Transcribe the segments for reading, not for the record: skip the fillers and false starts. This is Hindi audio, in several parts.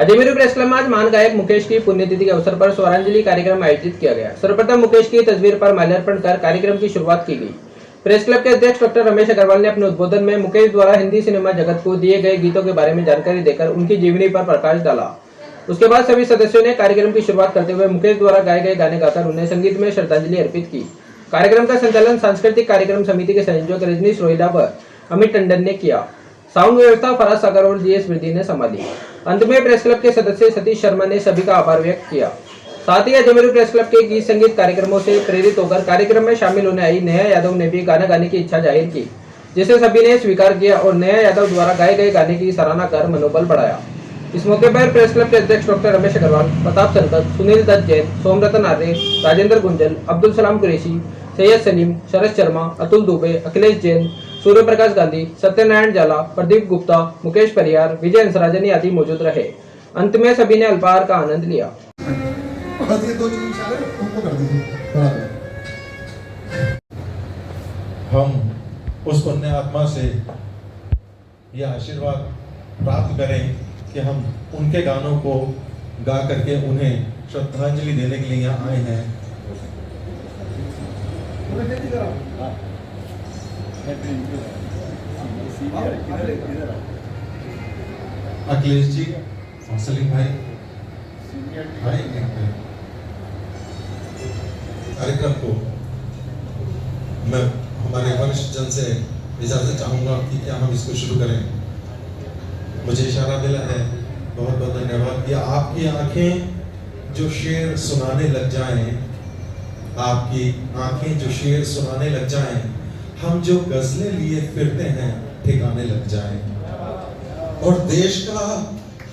अजमेर प्रेस क्लब में आज महान गायक मुकेश की पुण्यतिथि के अवसर पर स्वरांजलि कार्यक्रम आयोजित किया गया। सर्वप्रथम मुकेश की तस्वीर पर माल्यार्पण कर कार्यक्रम की शुरुआत की गई। प्रेस क्लब के अध्यक्ष डॉक्टर रमेश अग्रवाल ने अपने उद्बोधन में मुकेश द्वारा हिंदी सिनेमा जगत को दिए गए गीतों के बारे में जानकारी देकर उनकी जीवनी पर प्रकाश डाला। उसके बाद सभी सदस्यों ने कार्यक्रम की शुरुआत करते हुए मुकेश द्वारा गाए गए गाने गाकर उन्हें संगीत में श्रद्धांजलि अर्पित की। कार्यक्रम का संचालन सांस्कृतिक कार्यक्रम समिति के संयोजक रजनीश रोहिला व अमित टंडन ने किया। साउंड व्यवस्था फराज सागर और जीएस वृद्धि ने संभाली। अंत में प्रेस क्लब के सदस्य सतीश शर्मा ने सभी का आभार व्यक्त किया। साथ ही अजमेर प्रेस क्लब के गीत संगीत कार्यक्रमों से प्रेरित होकर कार्यक्रम में शामिल होने आई नेहा यादव ने भी गाना गाने की इच्छा जाहिर की, जिसे सभी ने स्वीकार किया और नेहा यादव द्वारा गाए गए गाने की सराहना कर मनोबल बढ़ाया। इस मौके पर प्रेस क्लब के अध्यक्ष डॉक्टर रमेश अग्रवाल, प्रताप संकट, सुनील दत्त जैन, सोमरतन आर्य, राजेंद्र गुंजल, अब्दुल सलाम कुरैशी, सैयद सलीम, शरद शर्मा, अतुल दुबे, अखिलेश जैन, सूर्य प्रकाश गांधी, सत्यनारायण जाला, प्रदीप गुप्ता, मुकेश परियार, विजय हंसराजनी आदि मौजूद रहे। अंत में सभी ने अल्पाहार का आनंद लिया। हम उस पुण्य आत्मा से यह आशीर्वाद प्राप्त करें कि हम उनके गानों को गा करके उन्हें श्रद्धांजलि देने के लिए यहाँ आए हैं। अखिलेश जी, सलीम भाई, कार्यक्रम को मैं हमारे वरिष्ठ जन से इजाजत चाहूंगा कि क्या हम इसको शुरू करें। मुझे इशारा मिला है, बहुत बहुत धन्यवाद। कि आपकी आंखें जो शेर सुनाने लग जाएं, आपकी आंखें जो शेर सुनाने लग जाएं, हम जो गजलें लिए फिरते हैं ठिकाने लग जाएं, और देश का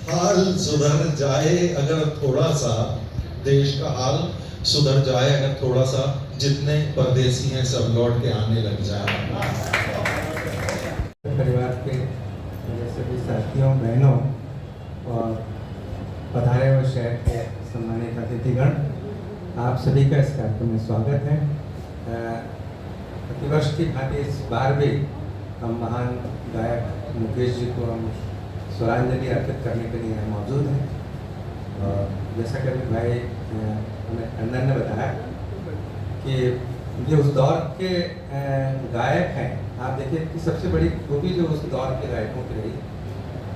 हाल सुधर जाए अगर थोड़ा सा, देश का हाल सुधर जाए अगर थोड़ा सा, जितने परदेसी हैं सब लौट के आने लग जाए। परिवार के सभी साथियों, बहनों और पधारे हुए शहर के सम्मानित अतिथिगण, आप सभी का इस कार्यक्रम में स्वागत है। प्रतिवर्ष की भांति इस बार भी हम महान गायक मुकेश जी को हम स्वरांजलि अर्पित करने के लिए मौजूद हैं। और जैसा कि भाई अमित टंडन ने बताया कि ये उस दौर के गायक हैं। आप देखिए कि सबसे बड़ी खूबी जो उस दौर के गायकों की रही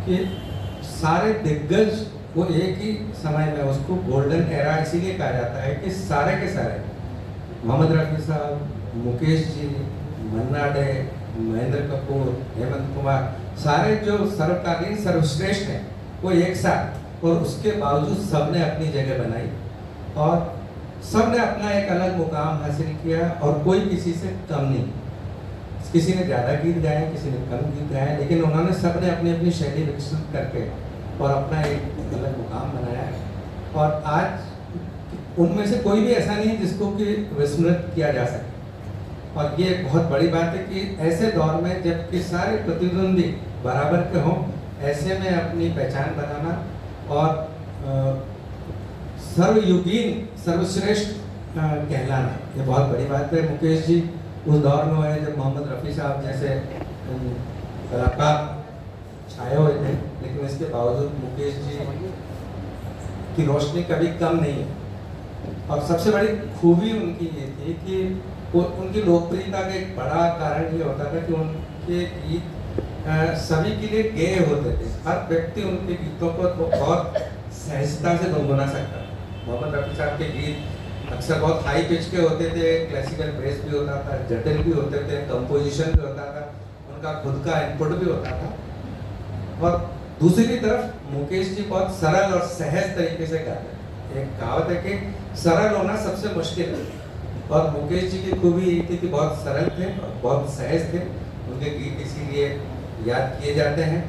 कि सारे दिग्गज वो एक ही समय में, उसको गोल्डन एरा इसीलिए कहा जाता है कि सारे के सारे मोहम्मद रफ़ी साहब, मुकेश जी, मन्ना डे, महेंद्र कपूर, हेमंत कुमार, सारे जो सर्वकालीन सर्वश्रेष्ठ हैं वो एक साथ, और उसके बावजूद सबने अपनी जगह बनाई और सबने अपना एक अलग मुकाम हासिल किया और कोई किसी से कम नहीं। किसी ने ज़्यादा गीत गाए, किसी ने कम गीत गाए, लेकिन उन्होंने सबने अपनी अपनी शैली विकसित करके और अपना एक अलग मुकाम बनाया। और आज उनमें से कोई भी ऐसा नहीं जिसको कि विस्मृत किया जा सके। और ये एक बहुत बड़ी बात है कि ऐसे दौर में जबकि सारे प्रतिद्वंदी बराबर के हों, ऐसे में अपनी पहचान बनाना और सर्वयुगीन सर्वश्रेष्ठ कहलाना, ये बहुत बड़ी बात है। मुकेश जी उस दौर में हुए जब मोहम्मद रफ़ी साहब जैसे कलाकार छाए हुए थे, लेकिन इसके बावजूद मुकेश जी की रोशनी कभी कम नहीं है। और सबसे बड़ी खूबी उनकी ये थी कि वो उनकी लोकप्रियता का एक बड़ा कारण ये होता था कि उनके गीत सभी के लिए गेय होते थे। हर व्यक्ति उनके गीतों को बहुत सहजता से गुनगुना सकता था। मोहम्मद रफ़ी साहब के गीत अक्सर बहुत हाई पिच के होते थे, क्लासिकल बेस भी होता था, जटिल भी होते थे, कंपोजिशन भी होता था, उनका खुद का इनपुट भी होता था। और दूसरी तरफ मुकेश जी बहुत सरल और सहज तरीके से गाते थे। एक कहावत है कि सरल होना सबसे मुश्किल है, और मुकेश जी की खूबी ये थी कि बहुत सरल थे और बहुत सहज थे। उनके गीत इसीलिए याद किए जाते हैं।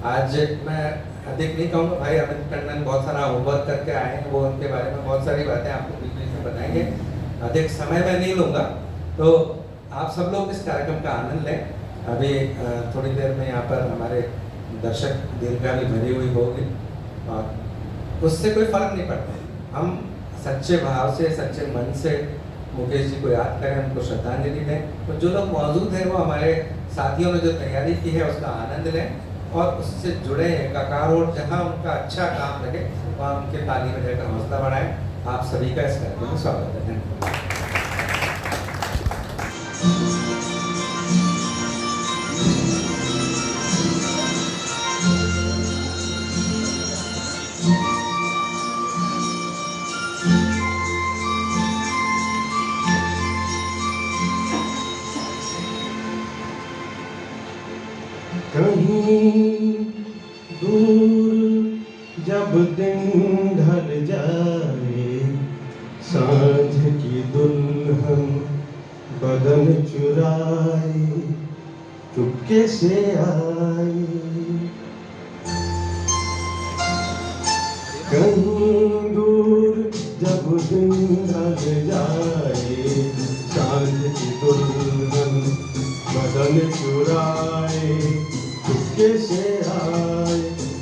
आज मैं अधिक नहीं कहूँगा, भाई अमित टंडन बहुत सारा होमवर्क करके आए हैं, वो उनके बारे में बहुत सारी बातें आपको बीच बीच में बताएंगे। अधिक समय मैं नहीं लूँगा, तो आप सब लोग इस कार्यक्रम का आनंद लें। अभी थोड़ी देर में यहाँ पर हमारे दर्शक दीर्घा भी भरी हुई होगी और उससे कोई फर्क नहीं पड़ता। हम सच्चे भाव से, सच्चे मन से मुकेश जी को याद करें, उनको श्रद्धांजलि दें। तो जो लोग मौजूद हैं वो हमारे साथियों ने जो तैयारी की है उसका आनंद लें और उससे जुड़े कलाकार और जहाँ उनका अच्छा काम लगे वहाँ उनके ताली बजाकर हौसला बढ़ाएं। आप सभी का इस कार्यक्रम में स्वागत है। कहीं दूर जब दिन ढल जाए, सांझ की दुल्हन बदन चुराए चुपके से आए। कहीं दूर जब दिन ढल जाए, सांझ की दुल्हन बदन चुराए चुपके से आए।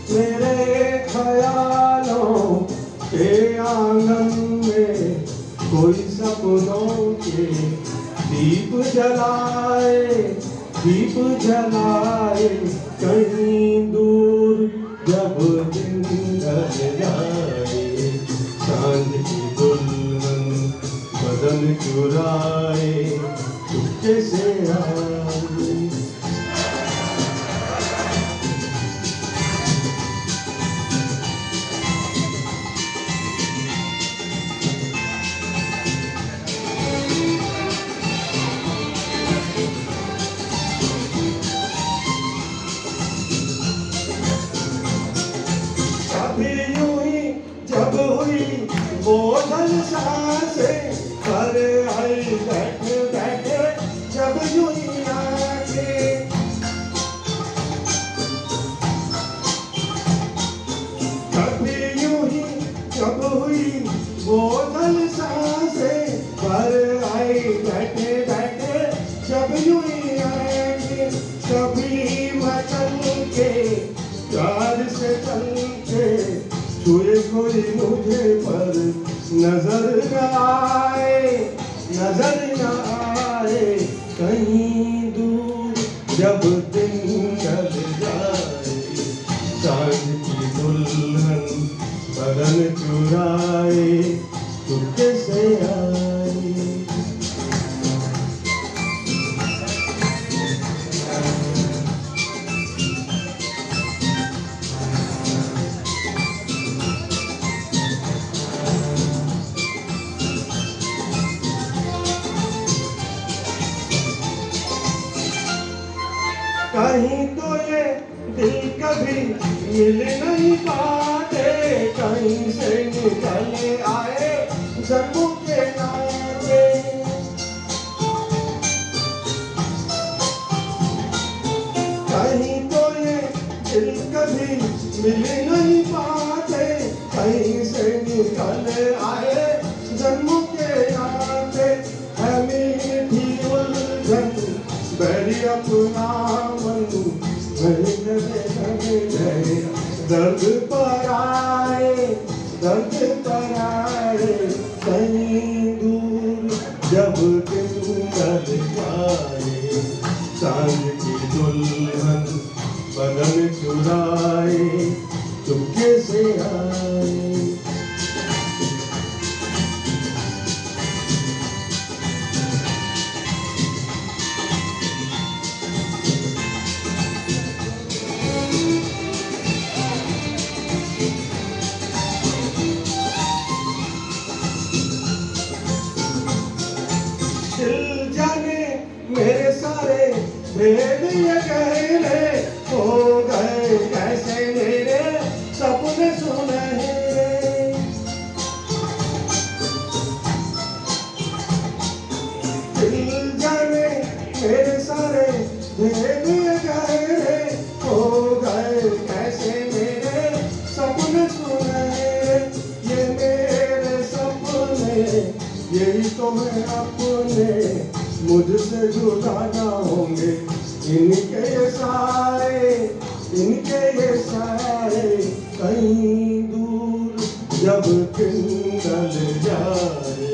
मेरे ख्यालों के आंगन में कोई सपनों के दीप जलाए, दीप जलाए। कहीं दूर जब दिन ढल जाए, सांझ की दुल्हन बदन चुराए चुपके से आए। कभी यूं ही जब हुई वो सांसें पर आई बैठे बैठे, जब यूं ही आके कभी यूं ही जब हुई वो सांसें पर आई बैठे बैठे, जब यूं ही आके कभी मचल के प्यार से चल के छुए कोई मुझे पर नजर न आए, नजर न आए। कहीं दूर जब दिन ढल जाए, सांझ की दुल्हन बदन चुराए चुपके से आए। कहीं तो ये दिल कभी मिल नहीं पाते, कहीं से निकल आए जन्मों के नाते। कहीं तो ये दिल कभी मिल नहीं पाते, कहीं से निकल आए जन्मों के नाते। है मीठी उलझन बड़ी अपना मन, दर्द पर आए, दर्द पर आए। कहीं दूर जब दिन ढल जाए, सांझ की दुल्हन बदन चुराए चुपके से आए। दिल जाने मेरे सारे भेद ये गहरे हो गए, कैसे मेरे सपने सुनहरे। दिल जाने मेरे सारे भेद ये गहरे हो गए, कैसे मेरे सपने सुनहरे। ये मेरे सपने यही तो मैं अपने मुझसे जुदा ना होंगे, इनके ये सारे, इनके ये सारे। कहीं दूर जब दिन ढल जाए,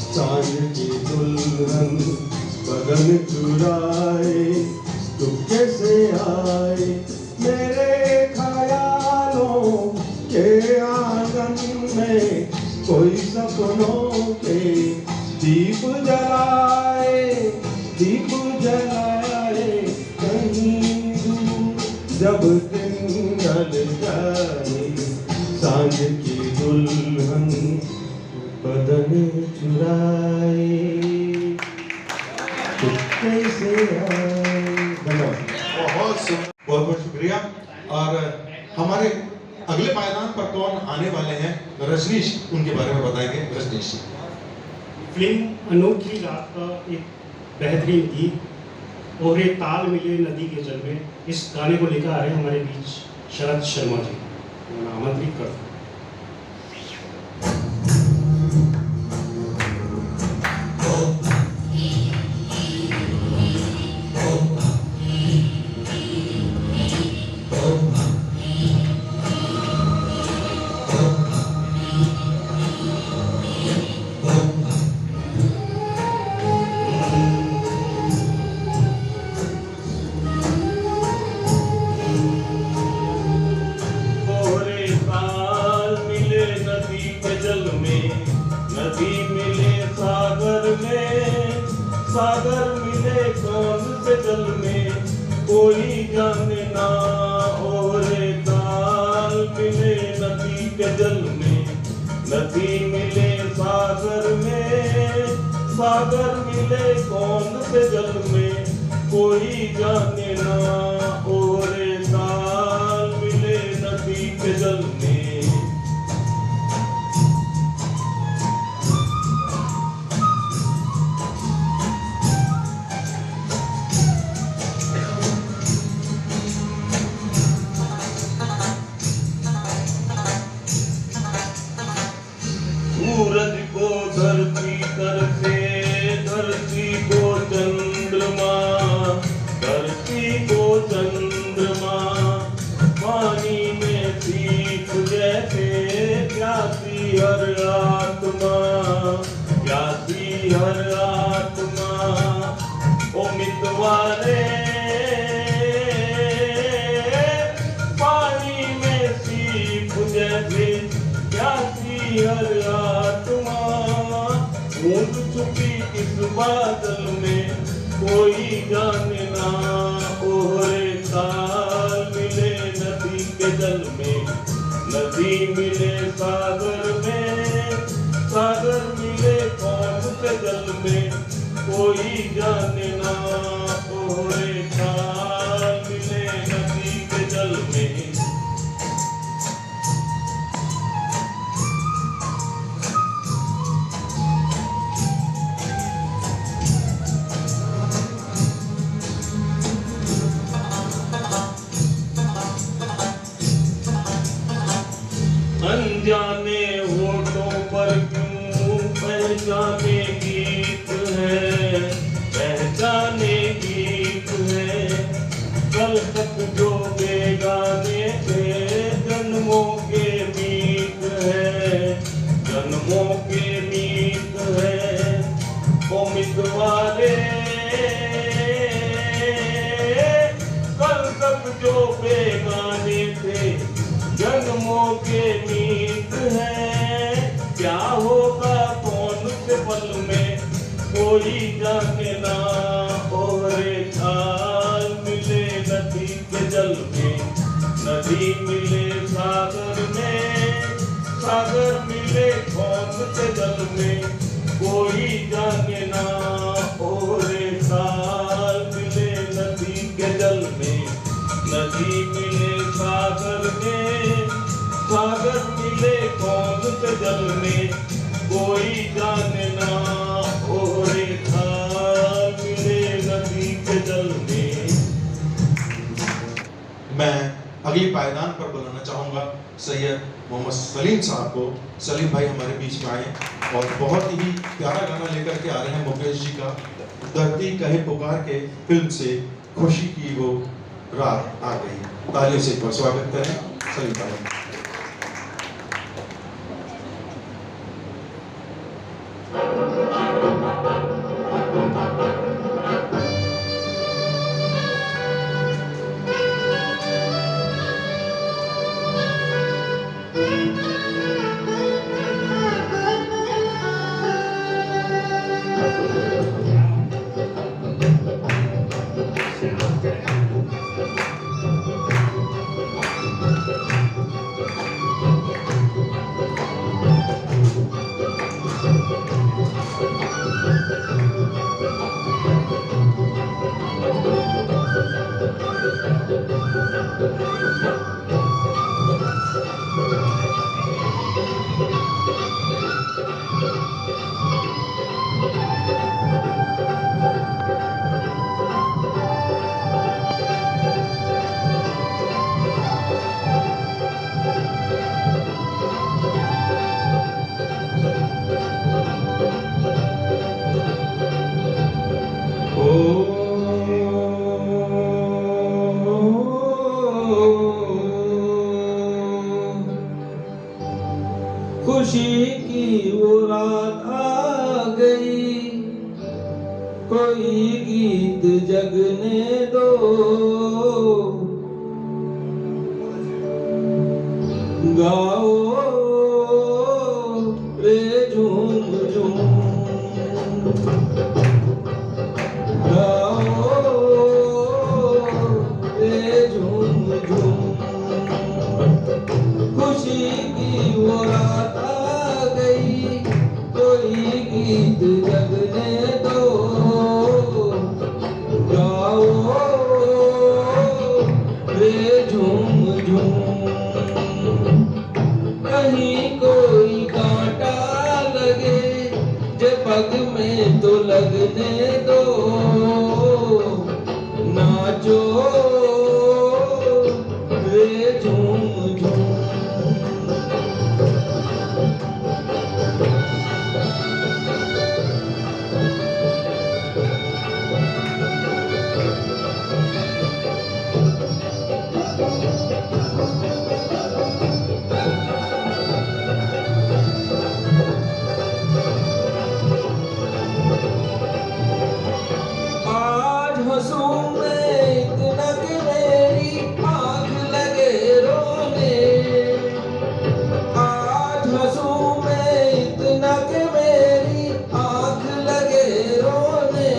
सांझ की दुल्हन बदन चुराए चुपके से आए। मेरे कोई सपनों के दीप जलाए, दीप जलाए कहीं दूर, जब दिन ढल जाए सांझ की दुल्हन बदन चुराए तो कैसे आए। धन्यवाद। बहुत बहुत शुक्रिया। और हमारे अगले पायदान पर कौन आने वाले हैं, रजनीश उनके बारे में बताएंगे। रजनीश। फिल्म अनोखी रात का एक बेहतरीन गीत और एक ताल मिले नदी के जल में, इस गाने को लेकर आ रहे हैं हमारे बीच शरद शर्मा जी, मैं आमंत्रित करता हूँ। सागर मिले कौन से जल में, कोई जाने ना। और ताल मिले नदी के जल में, नदी मिले सागर में। सागर मिले कौन से जल में, कोई जाने ना। और ताल मिले नदी के जल में। सूरज को धरती कर से, धरती को चंद्रमा, धरती को चंद्रमा। पानी में सीख जैसे प्यासी हर आत्मा, प्यासी हर आत्मा। ओ मितवारे पानी में सीख जैसे प्यासी हर आत्मा। ऊँट छुपी इस बादल में, कोई जाने ना। ओहरे ताल मिले नदी के जल में, नदी मिले सागर में। सागर मिले कौन से जल में, कोई जाने ना। ओहरे ताल मिले नदी के जल में। अनजाने होठों पर क्यों पहचाने गीत है, पहचाने गीत है। कल तक जो बेगाने थे, जन्मों के मीत है, जन्मों के मीत है। ओ मितवारे कल तक जो बेगाने थे, जन्मों के मीत है। क्या होगा कौन से पल में, कोई जाने ना। ओहरे ताल मिले नदी के जल में, नदी मिले सागर में। सागर मिले कौन से जल में, कोई जाने ना। ओहरे ताल मिले नदी के जल में, नदी मिले सागर में। सागर मिले कौन से जल में, कोई जाने ना। ओहरे ताल मिले नदी के जल में। मैं अगली पायदान पर बुलाना चाहूंगा सैयद मोहम्मद सलीम साहब को। सलीम भाई हमारे बीच में आए और बहुत ही प्यारा गाना लेकर के आ रहे हैं मुकेश जी का। धरती कहे पुकार के फिल्म से खुशी की वो रात आ गई। तालियों से एक बार स्वागत करें सलीम भाई। वो रात आ गई, कोई गीत जगने दो, गाओ रे झूम झूम, गाओ रे झूम झूम। खुशी की वो रात आ गई, कोई गीत जगने दो, गाओ रे झूम झूम। कहीं कोई कांटा लगे जे पग में तो लगने दो, नाचो रे झूम झूम। आज हंसूं मैं इतना कि मेरी आँख लगे रोने, आज हंसूं मैं इतना कि मेरी आँख लगे रोने,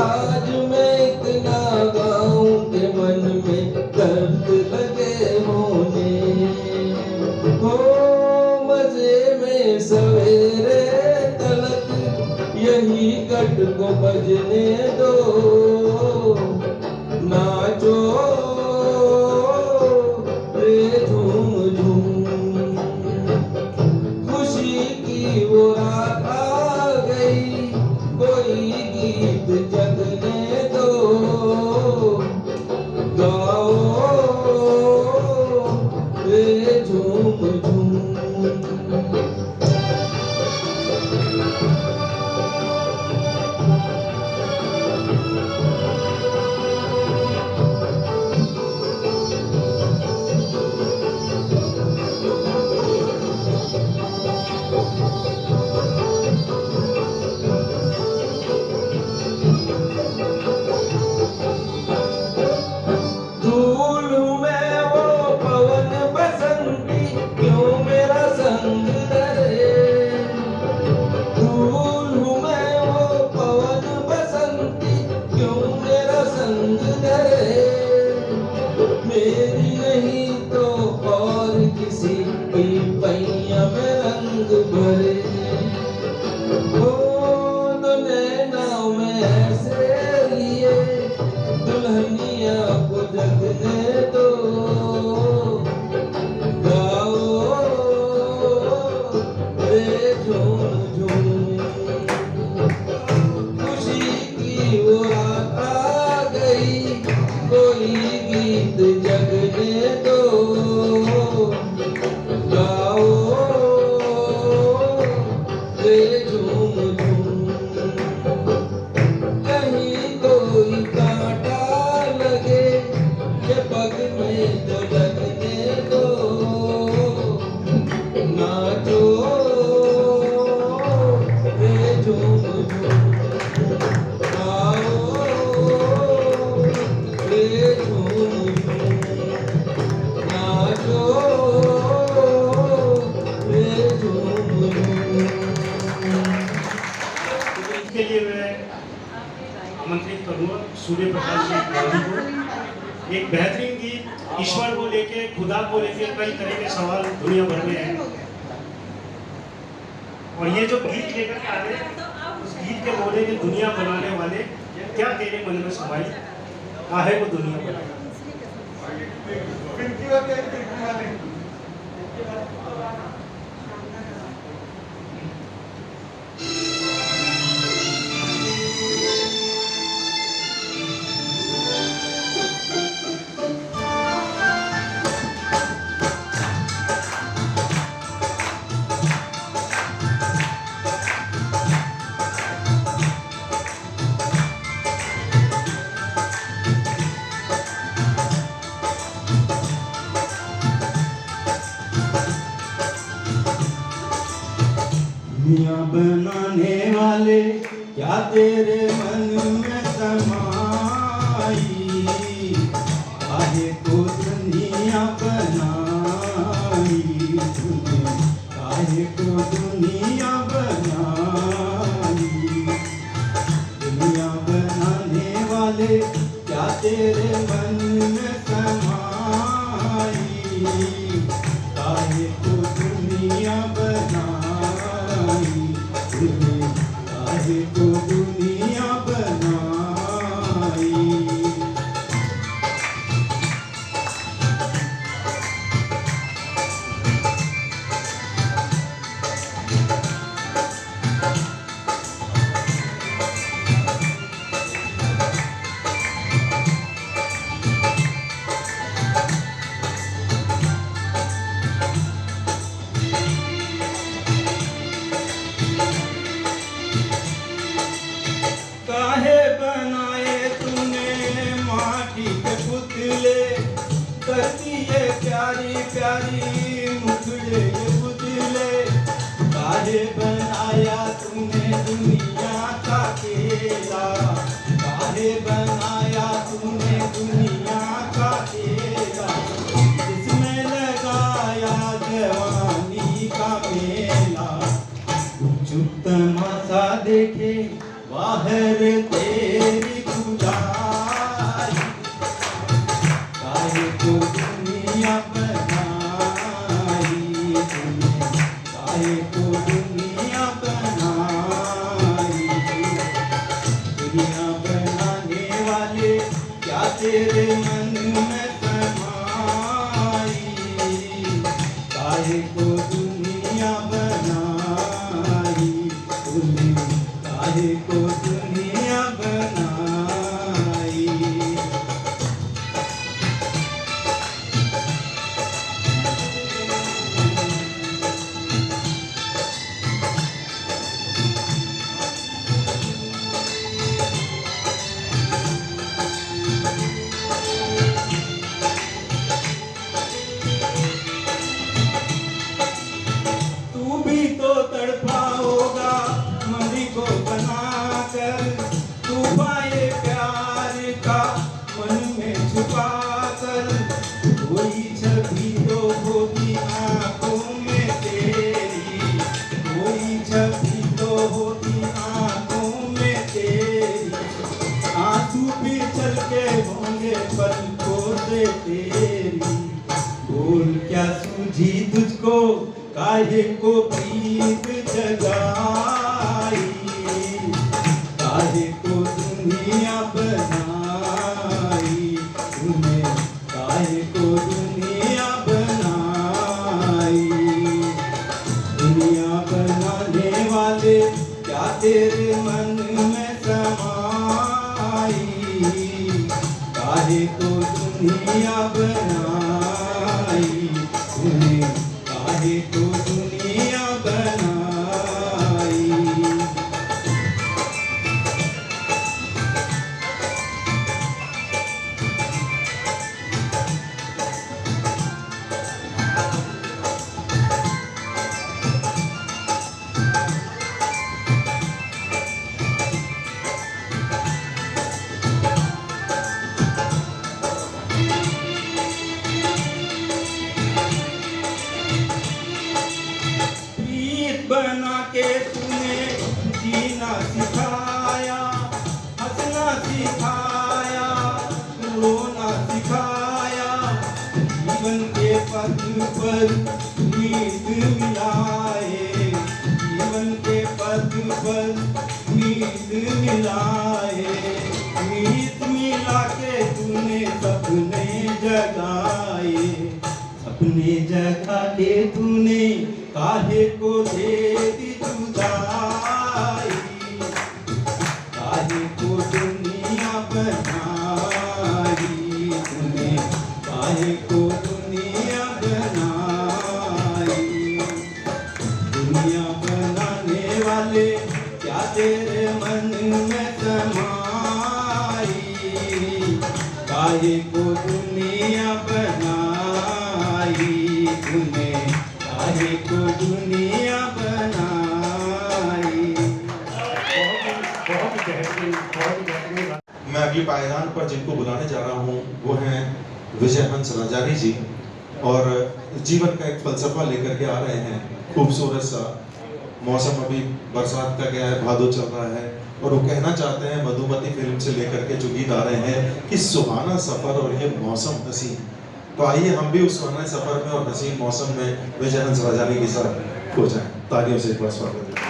आज मैं इतना गाऊं कि मन में दर्द लगे होने। हो मजे में सवेरे तलक यही गट को बजने दो, नाचो रे झूम झूम। खुशी की वो रात आ गई, कोई गीत जगने दो, गाओ रे झूम झूम। धूल में वो पवन बसंती क्यों मेरा संग धरे, धूल में वो पवन बसंती क्यों मेरा संग धरे, मेरी नहीं तो और किसी की पैया में रंग भरे। हो तो नैना में ऐसे लिए दुल्हनिया को जगने दो, गाओ रे झूम झूम। खुशी की वो रात आ गई, कोई गीत जगने दो, गाओ रे झूम झूम। कहीं कोई कांटा लगे के पग में तो लगने दो, नाचो रे झूम झूम, आओ रे झूम झूम, नाचो रे झूम झूम। इसके लिए मैं आमंत्रित करूंगा सूर्य प्रकाश जी गांधी को। एक बेहतरीन गीत ईश्वर को लेके, खुदा को लेके कई तरह के सवाल दुनिया भर में हैं, और ये जो गीत लेकर के आ रहे हैं, उस गीत के बोले कि दुनिया बनाने वाले क्या तेरे मन में समाई आहे वो दुनिया बनाने। दुनिया बनाने वाले क्या तेरे मन में समाई, काहे को दुनिया बनाई तूने, काहे को दुनिया बनाई। दुनिया बनाने वाले क्या तेरे मन में समाई, काहे को दुनिया बनाई तूने, काहे को दुनिया बनाई। काहे बनाए तूने माटी के पुतले, कर दिए प्यारी प्यारी मुखड़े के पुतले। काहे बनाया तूने दुनिया का खेला, काहे बनाया तूने दुनिया का खेला। इसमें लगाया जवानी का मेला, चुप तमाशा देखे बाहर तेरी खुदाई, काहे को दुनिया बनाई तूने, काहे को दुनिया बनाई। दुनिया बनाने वाले क्या तेरे मन में समाई, काहे को दुनिया बनाई तूने, काहे को दुनिया बनाई। तू भी तो तड़पा होगा मरी को बनाकर, तू पाए प्यार का मन में छुपा कर। कोई छवि तो होगी आंखों में तेरी, कोई छवि तो होगी आंखों में तेरी। आंसू भी चल के होंगे पलकों से तेरी। बोल क्या सूझी तुझको, काहे को प्रीत जगाई, काहे को दुनिया बनाई तूने, काहे को दुनिया बनाई। दुनिया बनाने वाले क्या तेरे मन में समाई, काहे को दुनिया बनाई तूने, काहे को दुनिया बनाई। बना के तूने जीना सिखाया, हंसना सिखाया, रोना सिखाया। जीवन के पथ पर मीत मिलाए, जीवन के पथ पर मीत मिलाए। मीत मिला के तूने सपने जगाए, सपने जगा के तूने काहे को दे दी जुदाई, काहे को दुनिया बनाई तूने, काहे को दुनिया बनाई। दुनिया बनाने वाले क्या तेरे मन में समाई, काहे को दुनिया बनाई तूने, काहे को दुनिया बनाई। अगले पायदान पर जिनको बुलाने जा रहा हूँ वो हैं विजय हंस राजारी जी, और जीवन का एक फलसफा लेकर के आ रहे हैं। खूबसूरत सा मौसम, अभी बरसात का क्या है, भादो चल रहा है, और वो कहना चाहते हैं मधुमती फिल्म से लेकर के जो गीत आ रहे हैं कि सुहाना सफर और ये मौसम हसीन। तो आइए हम भी उस सुहाना सफर में और हसीन मौसम में विजय हंस राजारी के साथ हो जाएं। तालियों से एक बार स्वागत है।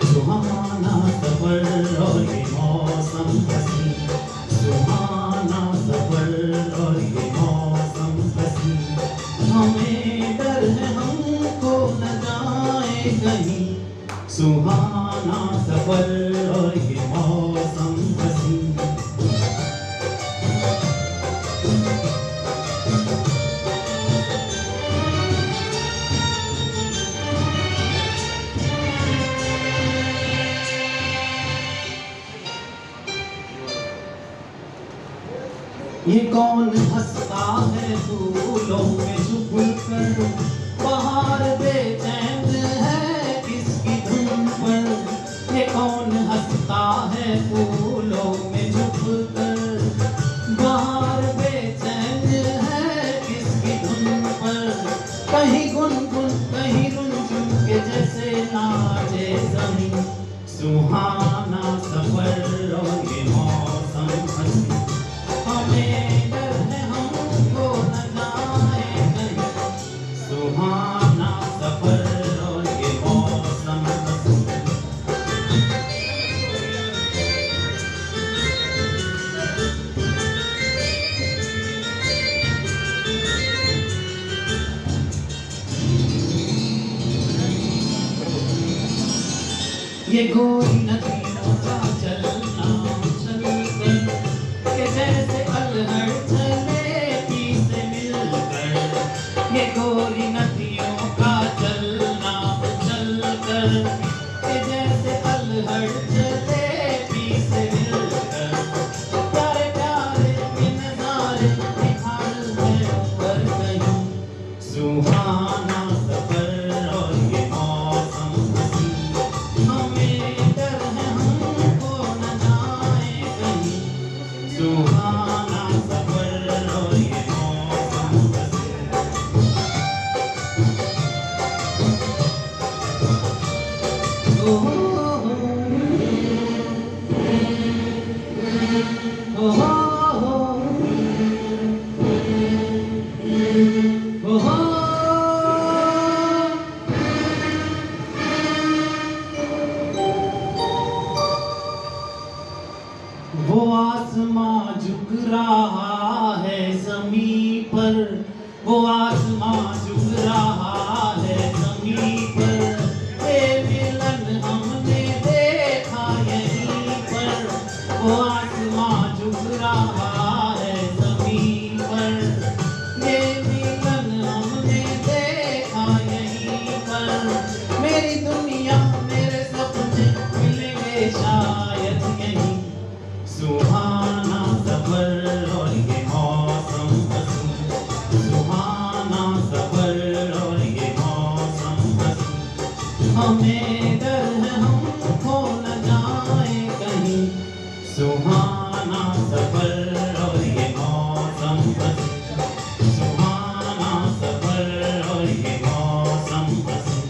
सुहाना सफर और ये मौसम हसीन, सुहाना सफर और ये मौसम हसीन, हमें डर है हमको न जाए कहीं, सुहाना सफर और ये मौसम हसीन। ये कौन हंसता है फूलों में छुप कर, बाहर बेचैन है किसकी धुन पर। ये कौन हंसता है फूलों में छुप कर, बाहर बेचैन है किसकी धुन पर। कहीं गुनगुन कहीं रुनझुन के जैसे नाचे ज़मीं, सुहाना सफर और ये मौसम हसीन, हमें डर है हमको न जाए कहीं, सुहाना सफर और ये मौसम हसीन। ये गोरी नदियों का चलना चलकर के जैसे अलहड़ चले पी से मिलकर। ये गोरी नदियों का चलना चलकर के जैसे अलहड़ चले पी से मिलकर। प्यारे प्यारे के नजारे निखार है पर कहीं, सुहाना सफर और ये मौसम हसीन, हमें डर है हमको न जाए कहीं, सुहाना सफर और ये मौसम हसीन। ओ हो हो, ओ हो हो, ओ हो। वो आसमां झुक रहा है ज़मीं पर, वो आसमां झुक रहा है ज़मीं पर। ये मिलन हमने देखा यहीं पर, वो आसमां झुक रहा है ज़मीं पर। ये मिलन हमने देखा यहीं पर। मेरी दुनिया मेरे सपने मिलेंगे शायद यहीं, सुहाना सफर और ये मौसम हसीन, सुहाना सफर और ये मौसम हसीन, हमें डर है हमको न जाए कहीं, सुहाना सफर और ये मौसम हसीन, सुहाना सफर और ये मौसम हसीन।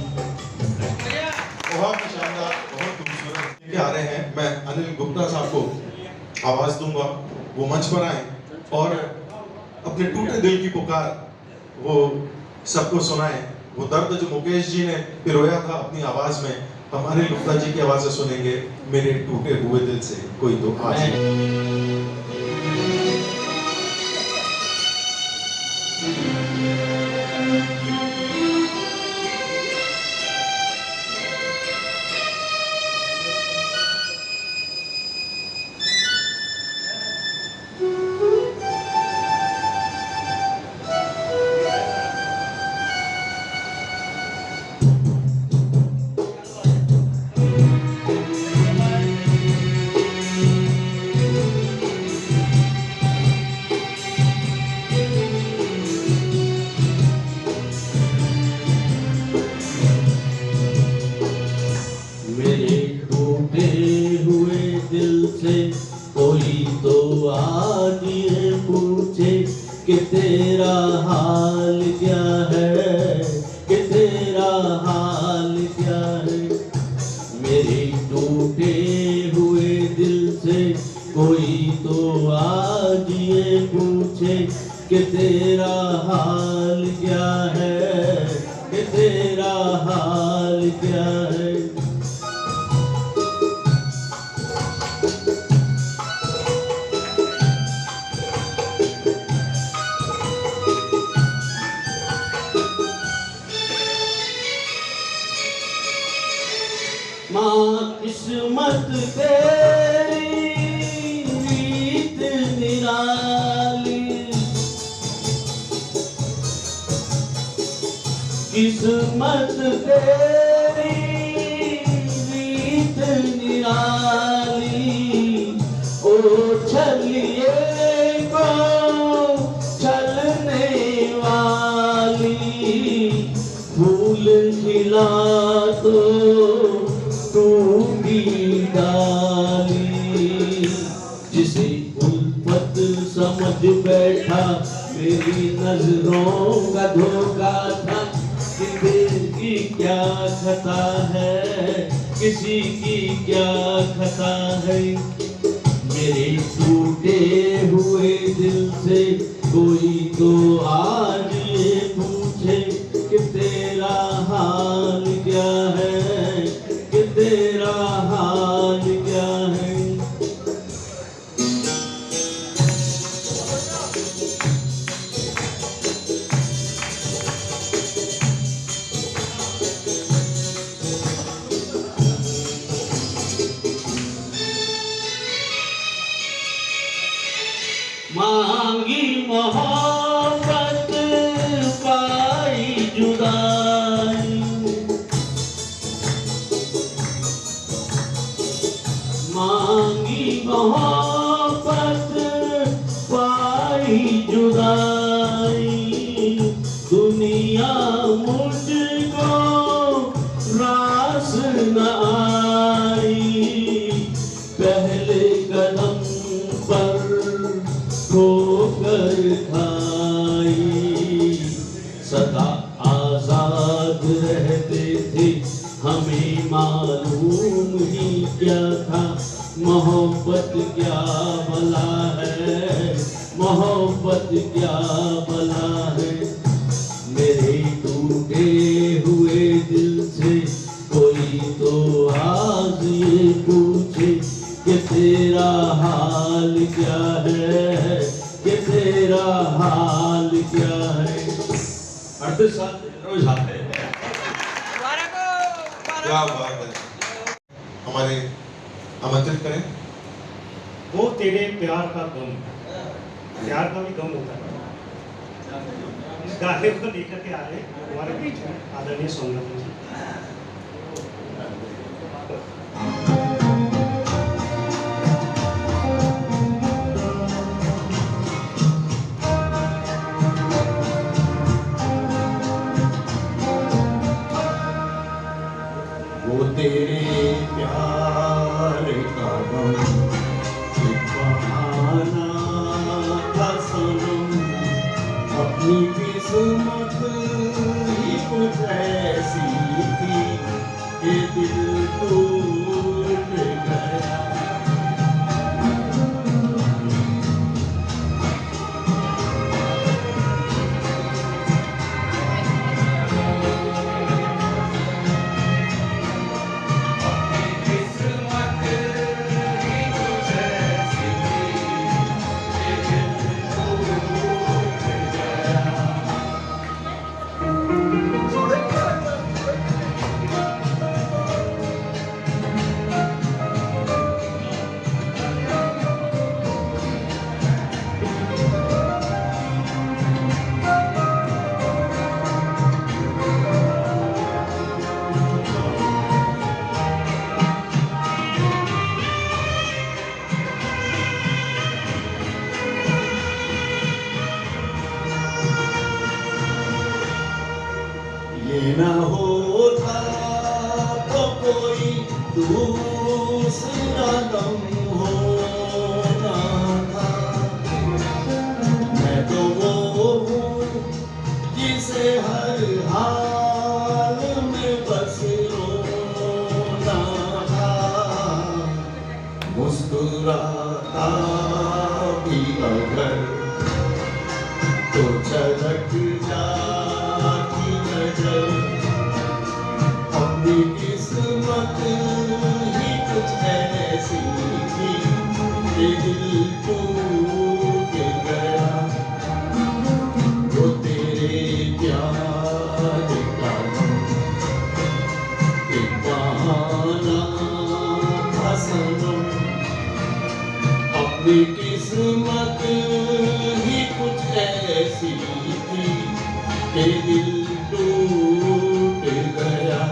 बहुत ही शानदार, बहुत खूबसूरत लेके आ रहे हैं। मैं अनिल गुप्ता साहब को आवाज दूंगा, वो मंच पर आए और अपने टूटे दिल की पुकार वो सबको सुनाए। वो दर्द जो मुकेश जी ने पिरोया था अपनी आवाज में, हम अनिल गुप्ता जी की आवाज से सुनेंगे। मेरे टूटे हुए दिल से कोई तो आज कि तेरा हाल क्या है, कि तेरा हाल क्या है। मेरे टूटे हुए दिल से कोई तो आज ये पूछे कि तेरा हाल क्या है, कि तेरा हाल क्या है। माँ किस्मत तेरी रीत निराली, किस्मत तेरी रीत निराली। ओ छलिए को छलने वाली, फूल खिला तो टूटी डाली। जिसे उल्फत समझ बैठा मेरी नजरों का धोखा था। कि दिल की क्या खता है, किसी की क्या खता है। मेरे टूटे हुए दिल से कोई तो आज ये पूछे कि तेरा हाल क्या है, कि तेरा हाल क्या है। मांगी मोहब्बत पाई जुदाई, मांगी मोहब्बत पाई जुदाई। दुनिया मुझको रास न आई, पहले कदम पर ठोकर खाई। सदा आजाद रहते थे हमें मालूम ही क्या था। मोहब्बत क्या भला है, मोहब्बत क्या भला है। मेरे टूटे हुए दिल से कोई तो आज ये पूछे कि तेरा हाल क्या है, कि तेरा हाल क्या है। रोज आते हैं। क्या बात है। हमारे आमंत्रित करें। वो तेरे प्यार का गम, प्यार का भी गम होता है। इस गाने को लेकर के आ रहे हमारे बीच में आदरणीय सोमनाथ जी। वो तेरे प्यार का गम एक बहाना था सनम। अपनी किस्मत ही कुछ ऐसी थी कि दिल टूट गया। ये न होता तो कोई दूसरा दम होना था। मैं तो वो झलक जाती नजर, अपनी किस्मत ही कुछ ऐसी थी कि दिल टूट गया। वो तेरे प्यार का एक बहाना था सनम, अपनी किस्मत ही कुछ ऐसी थी कि दिल टूट गया।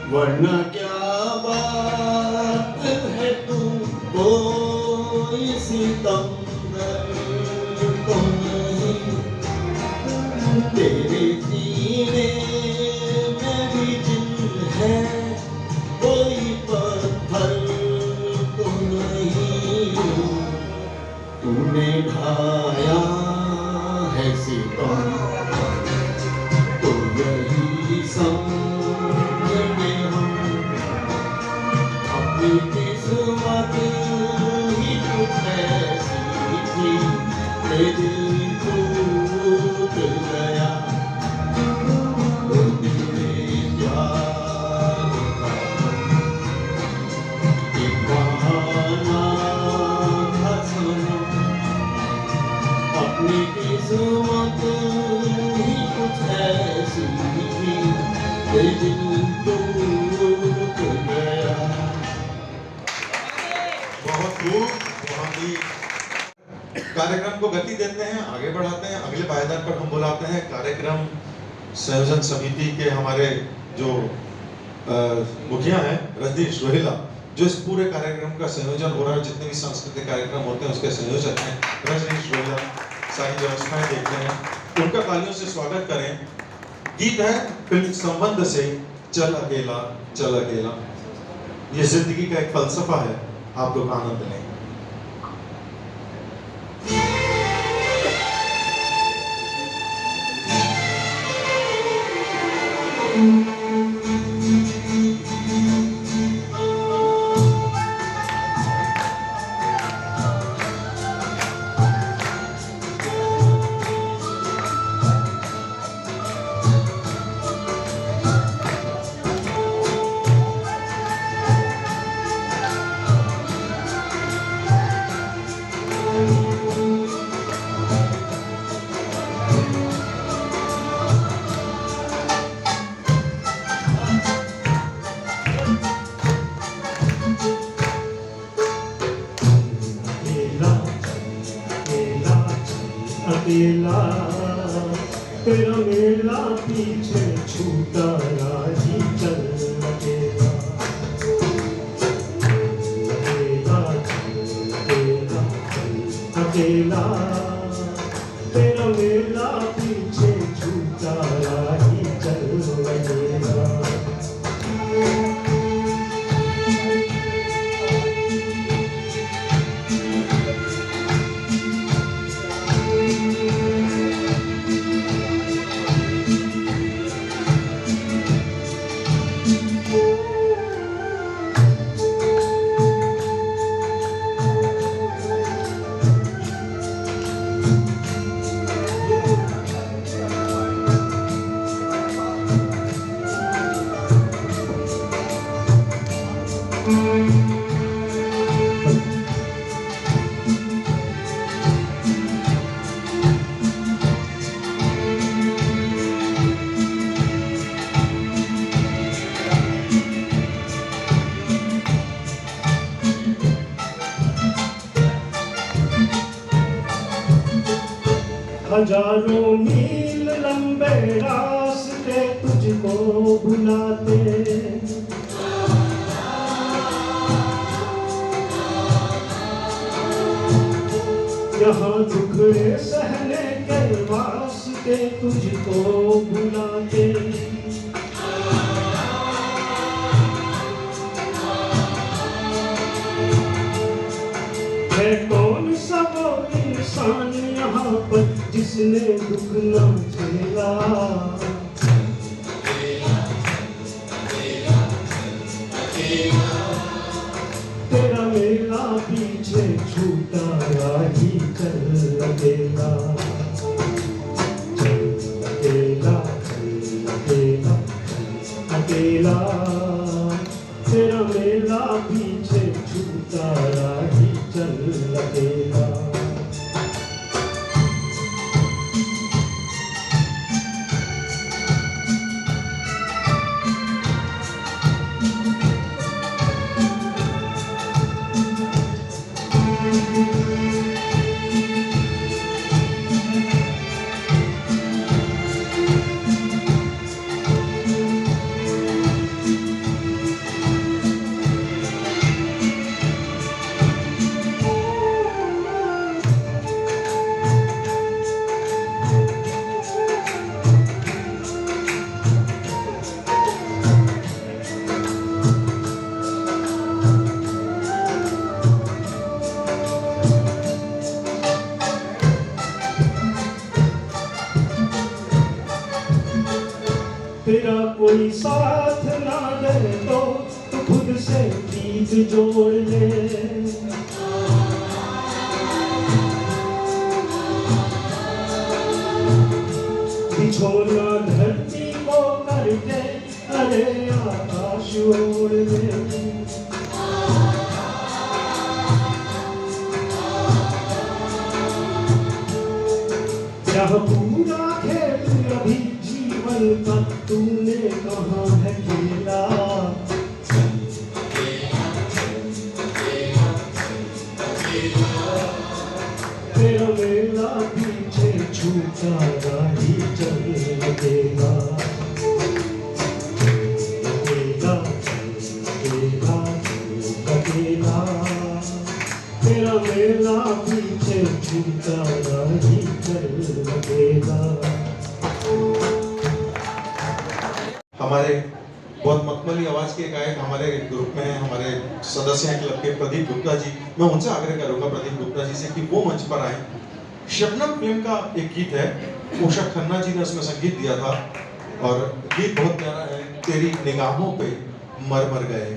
वरना क्या बात है तुमको सितमगर तो नहीं, तेरे सीने में भी दिल है कोई पत्थर तो नहीं। तूने ढाया है सितम तो यही समझ में हम, अपनी किस्मत ही कुछ ऐसी थी कि दिल टूट गया। वो तेरे प्यार का एक बहाना था सनम, अपनी किस्मत ही कुछ ऐसी थी कि दिल टूट गया। बहुत खूब, बहुत ही। कार्यक्रम को गति देते हैं, आगे बढ़ाते हैं। अगले पायदान पर हम बुलाते हैं कार्यक्रम संयोजन समिति के हमारे जो मुखिया हैं रजनीश रोहिला, जो इस पूरे कार्यक्रम का संयोजन हो रहा है, जितने भी सांस्कृतिक कार्यक्रम होते हैं उसके संयोजक हैं रजनीश रोहिला, सारी व्यवस्थाएं देखते हैं। उनका तालियों से स्वागत करें। गीत है फिल्म संबंध से चल अकेला चल अकेला। ये जिंदगी का एक फलसफा है, आप लोग आनंद लें। अकेला तेरा मेला पीछे छूटा राही चल अकेला, अकेला अकेला अकेला तेरा मेला पीछे छूटा राही चल अकेला। हजारों मील लंबे रास्ते तुझको बुलाते, यहाँ दुखड़े सहने के वास्ते तुझको बुलाते। है कौन सा वो इंसान यहाँ पर जिसने दुख न झेला। तेरा मेला पीछे छूटा राही चल अकेला। चल अकेला, चल अकेला, चल अकेला। तेरा मेला पीछे छूटा राही चल अकेला। तेरा कोई साथ ना दे तो तू खुद से गीत जोड़ ले। बिछोना धरती को करके अरे आकाश ओढ़ ले। यह पूरा खेल अभी जीवन का तूने कहाँ है खेला। तेरा मेला पीछे छूटा राही चल अकेला। अकेला, अकेला, अकेला। तेरा मेला पीछे छूटा राही चल अकेला। हमारे बहुत मखमली आवाज के गायक हमारे ग्रुप में हमारे सदस्य हैं क्लब के प्रदीप गुप्ता जी। मैं उनसे आग्रह करूंगा प्रदीप गुप्ता जी से कि वो मंच पर आए। शबनम फिल्म का एक गीत है, उषा खन्ना जी ने उसमें संगीत दिया था और गीत बहुत प्यारा है, तेरी निगाहों पे मर मर गए।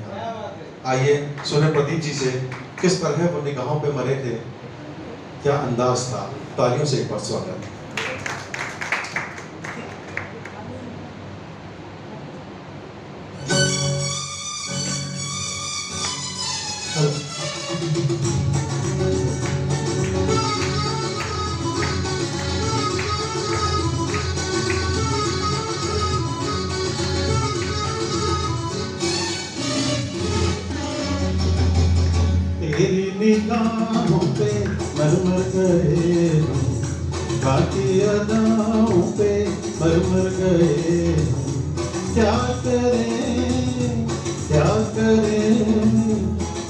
आइए सुने प्रदीप जी से किस तरह वो निगाहों पे मरे थे, क्या अंदाज था। तालियों से एक बार स्वागत। तेरी निगाहों पे मर मर गए हम, बाकी अदाओं पे मर मर गए हम। क्या करें, क्या करें,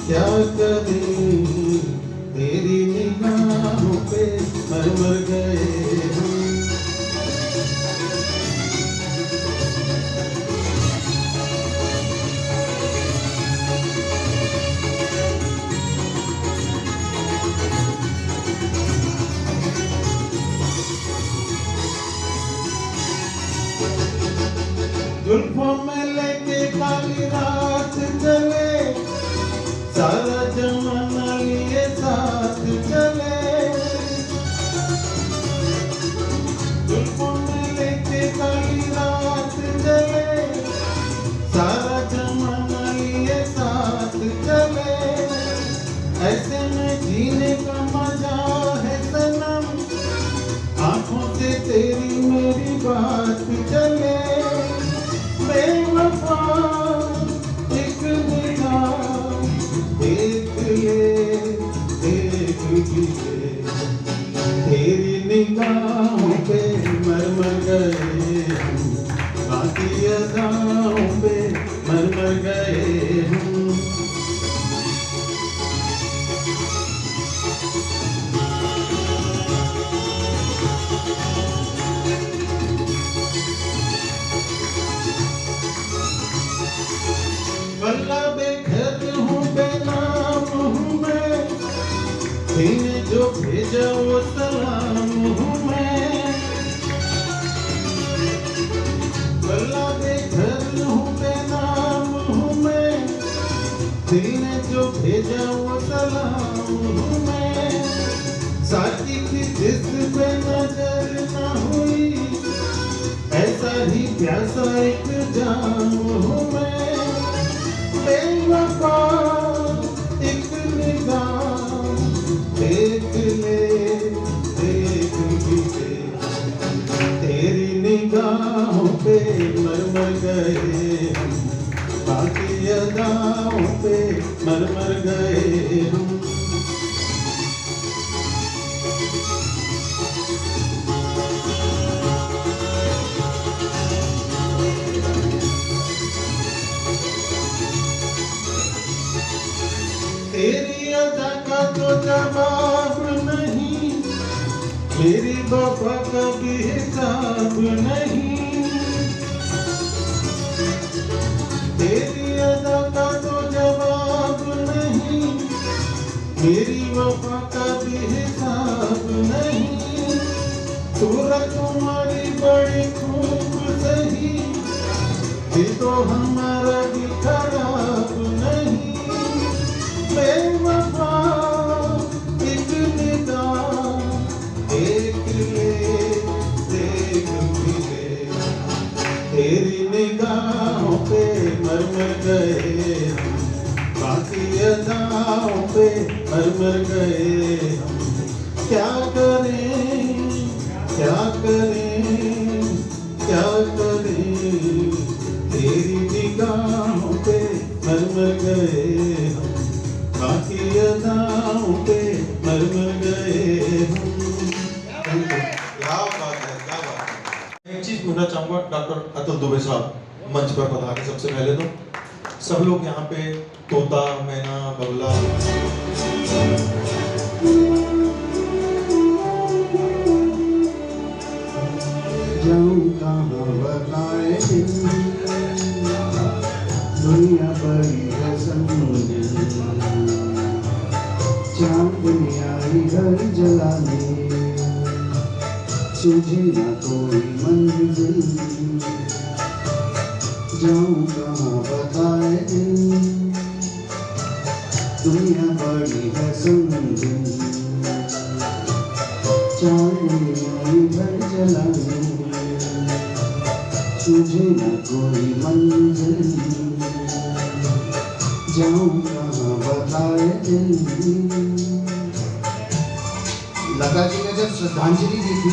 क्या करें, तेरी निगाहों पे मर मर गए हम। जुल्फों में लेके काली रात चले, सारा जमाना लिए साथ चले। जुल्फों में लेके काली रात चले, सारा जमाना लिए साथ चले। ऐसे में जीने का मजा है सनम, आंखों से तेरी मेरी बात चले। बेवफा एक निगाह देख ले, देख ले, तेरी निगाहों पे मर मर गए हम, बाकी अदाओं पे मर मर गए हम। ने जो भेजा वो सलाम हूँ मैं, गला बेघर हूँ बेनाम हूँ मैं, दिल ने जो भेजा वो सलाम हूँ मैं, साथी की जिस पे नजर न हुई ऐसा ही प्यासा एक जाम हूँ मैं, बेवफा एक निगाह देख ले देख भी ले, तेरी निगाहों पे मर मर गए हम, बाकी अदाओं पे मर मर गए हम। तेरी अदा का तो जवाब नहीं, मेरी वफा का भी हिसाब नहीं, तेरी अदा का तो जवाब नहीं, मेरी वफा का भी हिसाब नहीं, सूरत तुम्हारी बड़ी खूब सही, दिल तो हमारा भी खराब नहीं, बेवफा एक निगाह देख ले देख भी ले, तेरी निगाहों पे मर मर गए हम, बाकी अदाओं पे मर मर गए हम। क्या करें क्या करें क्या करें, तेरी निगाहों पे मर मर गए हम, बाकी अदाओं पे मर मर गए हम। क्या बात है, क्या बात है। एक चीज पूछना चाहूंगा डॉक्टर अतुल दुबे साहब मंच पर पधारे। सबसे पहले तो सब लोग यहाँ पे तोता मैना बगला जाऊं कहाँ बताए दुनिया बड़ी है समुद्र, चांदनी आई घर जलाने, सूझे न कोई मंजिल, जाऊं कहाँ बताए दुनिया बड़ी है समुद्र, चांदनी आई घर जलाने, सूझे न कोई मंजिल, जाऊं कहाँ बताए लता जी ने जब श्रद्धांजलि दी थी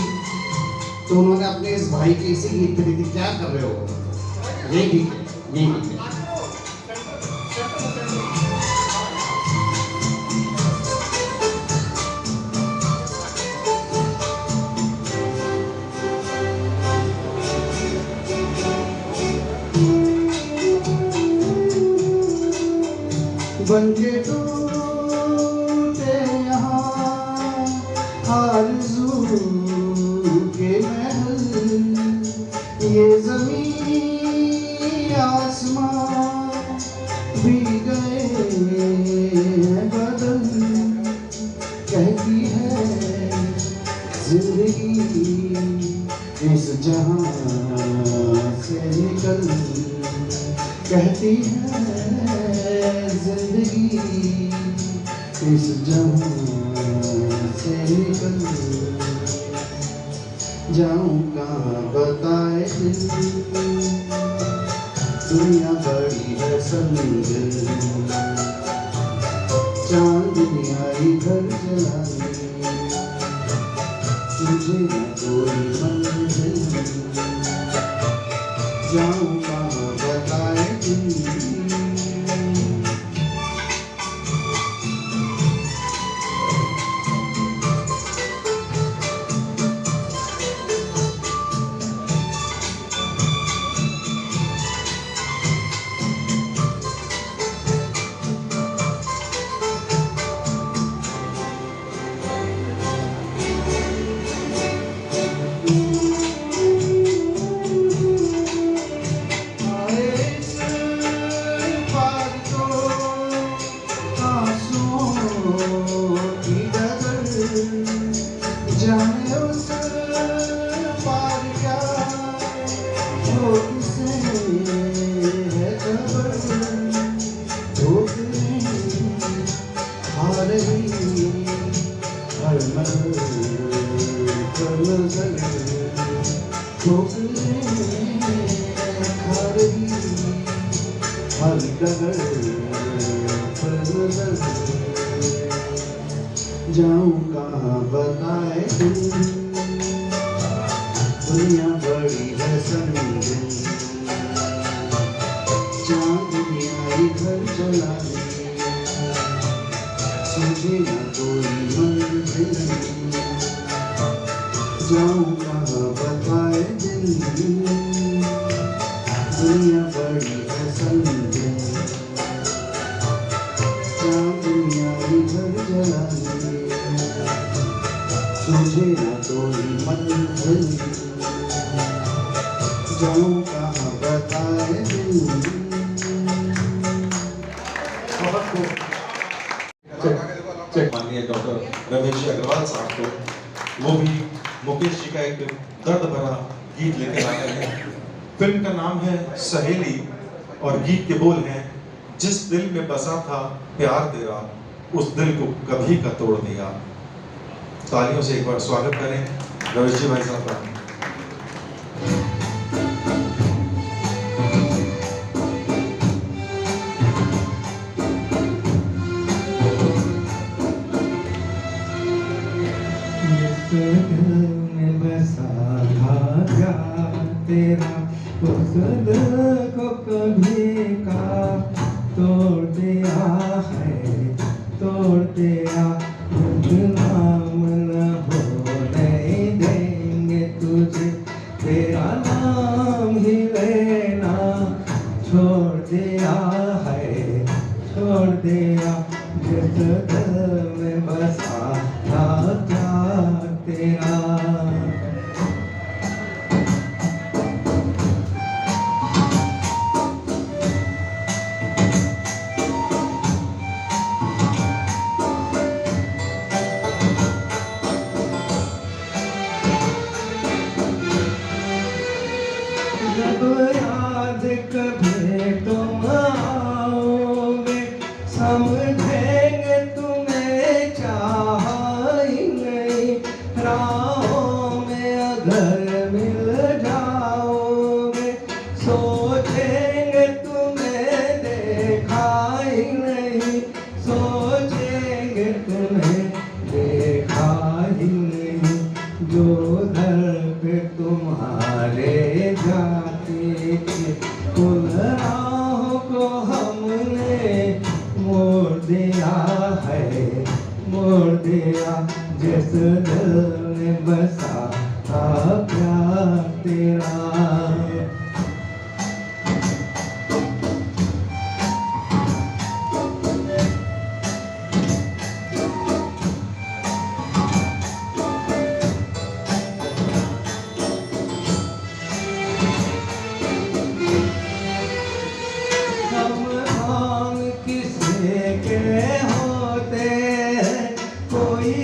तो उन्होंने अपने इस भाई के इसी गीत पे दी थी, क्या कर रहे हो, ये गीत है, ये गीत है। बनके टूटे यहाँ आरज़ू के महल, ये ज़मीन आसमां भी गए हैं बदल, कहती है जिंदगी इस जहां से निकल, कहती है जिंदगी इस जहां से निकल, जाऊं कहाँ बताए दुनिया बड़ी है समंदर, चांदनी आई घर जलाने, तुझे न कोई मंजिल, जाऊं कहाँ बताए जाऊं कहाँ बताए दुनिया बड़ी है संगीन, चांदनी आई घर चला समझे न कोई मंजिल, जाऊं कहाँ बताए दुनिया बड़ी है संगीन, चांदनी आई घर चला मुझे न कोई मंजिल, जाऊं कहाँ बताए माननीय डॉक्टर रमेश अग्रवाल साहब को, वो भी मुकेश जी का एक दर्द भरा गीत लेकर आए हैं। फिल्म का नाम है सहेली और गीत के बोल हैं, जिस दिल में बसा था प्यार तेरा, उस दिल को कभी का तोड़ दिया। तालियों से एक बार स्वागत करें रमेश जी भाई साहब का। में बसा था प्यार तेरा, उस दिल को कभी का तोड़ दिया है, तोड़ दिया। नाम न होने देंगे तुझे, तेरा नाम ही लेना छोड़ दिया है, छोड़ दिया। जिस दिल में बसा था प्यार तेरा, जब याद कभी तुम आओगे, समझेंगे तुम्हें चाहा ही नहीं। राहों में अगर मिल जाओगे, सोचेंगे तुम्हें देखा ही नहीं, सोचेंगे तुम्हें देखा ही नहीं। जो घर पे तुम्हारे जाते थे, उन राहों को हमने मोड़ दिया है, मोड़ दिया। जिस दिल में बसा था प्यार तेरा,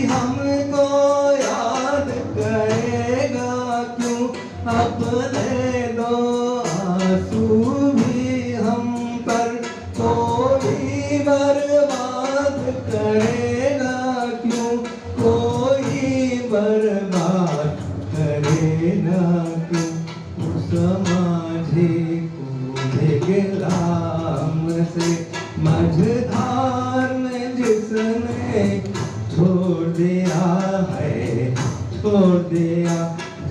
हमको याद करेगा क्यों, अपने दो आंसू भी हम पर कोई बर्बाद करेगा क्यों, कोई बर्बाद करेगा क्यों। उस माझी को गिलाम से मझधार में जिसने छोड़ दिया है, छोड़ दिया।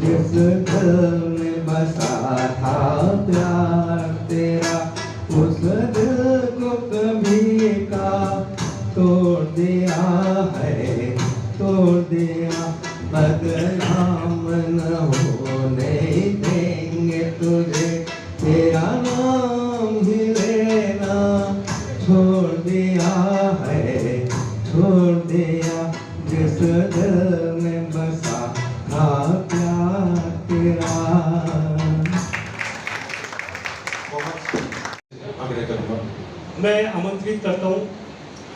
जिस दिल में बसा था प्यार तेरा, उस दिल को कभी का तोड़ दिया है, तोड़ दिया। बदनाम न होने देंगे तुझे, तेरा नाम ही लेना छोड़ दिया है, छोड़ दिया। जिस दिल में बसा था प्यार तेरा। मैं आमंत्रित करता हूँ,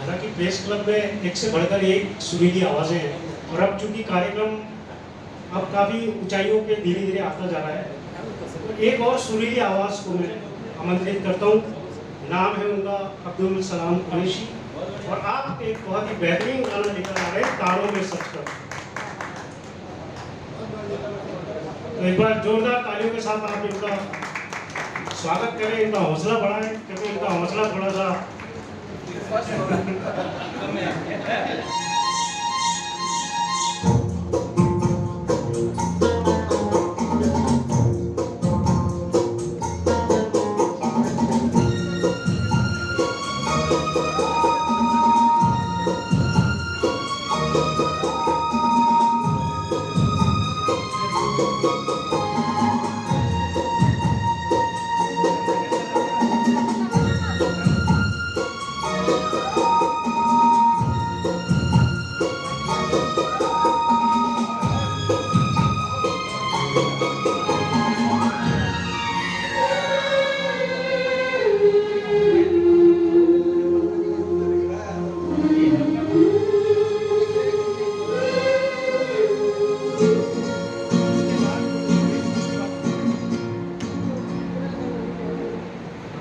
हालांकि प्रेस क्लब में एक से बढ़कर एक सुरीली आवाज़ें हैं, और अब चूंकि कार्यक्रम अब काफ़ी ऊंचाइयों पे धीरे धीरे आता जा रहा है, तो एक और सुरीली आवाज़ को मैं आमंत्रित करता हूँ। नाम है उनका अब्दुल सलाम कुरैशी। और आप एक बहुत ही बेहतरीन गाना लेकर आ रहे हैं तारों में सच कर। तो एक बार जोरदार तालियों के साथ आप इनका स्वागत करें, इनका हौसला बढ़ाएं, क्योंकि इनका हौसला थोड़ा सा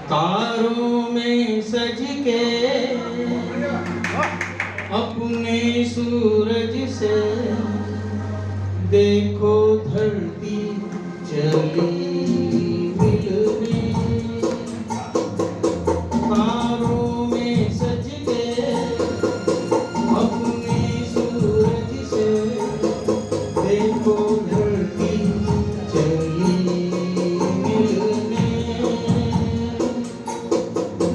तारों में सज के अपने सूरज से देखो धरती चली मिलने। तारों में सज के अपने सूरज से देखो धरती चली मिलने।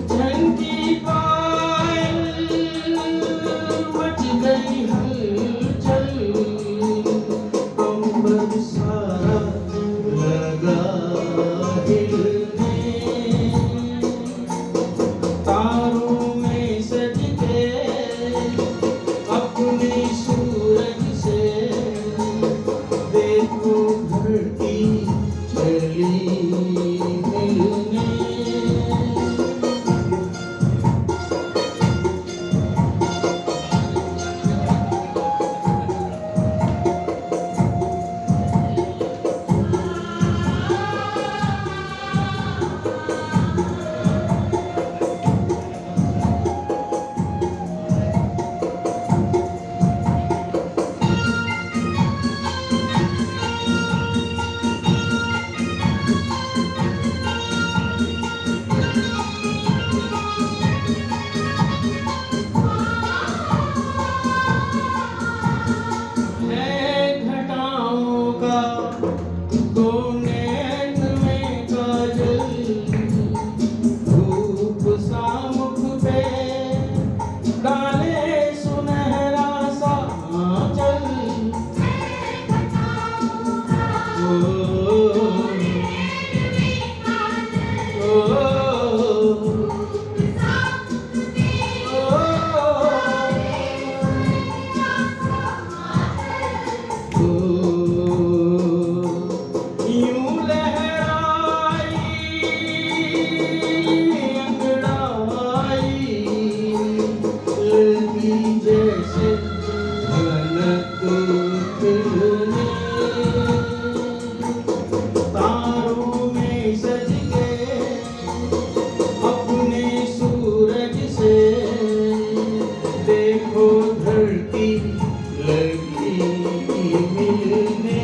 झनकी पायल मच गई हलचल, अंबर सारा लगा हिलने। तारों में सज के अपने सूरज से देखो धरती चली मिलने। घटाओं का दो नैन में काजल, धूप सा मुख पे डाले सुनहरा सा आंचल। यूं लहराई अंगड़ाई लगी जैसे भनक खिलने। तारों में सज के अपने सूरज से देखो धरती लगी मिलने।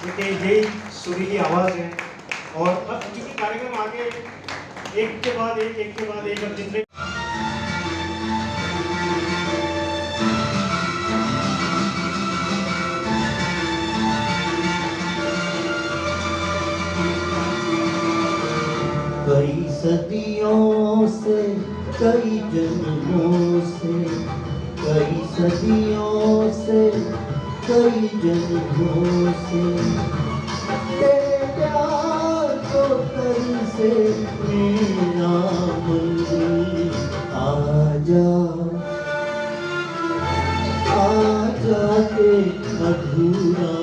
क्योंकि यही सुरीली आवाज़ है। और अब क्योंकि कार्यक्रम आगे एक के बाद एक अब जितने कई सदियों से, कई जन्मों से, कई सदियों से, कई जन्मों से तेरे प्यार को कल से मेरा मंदिर आजा आजा के अधूरा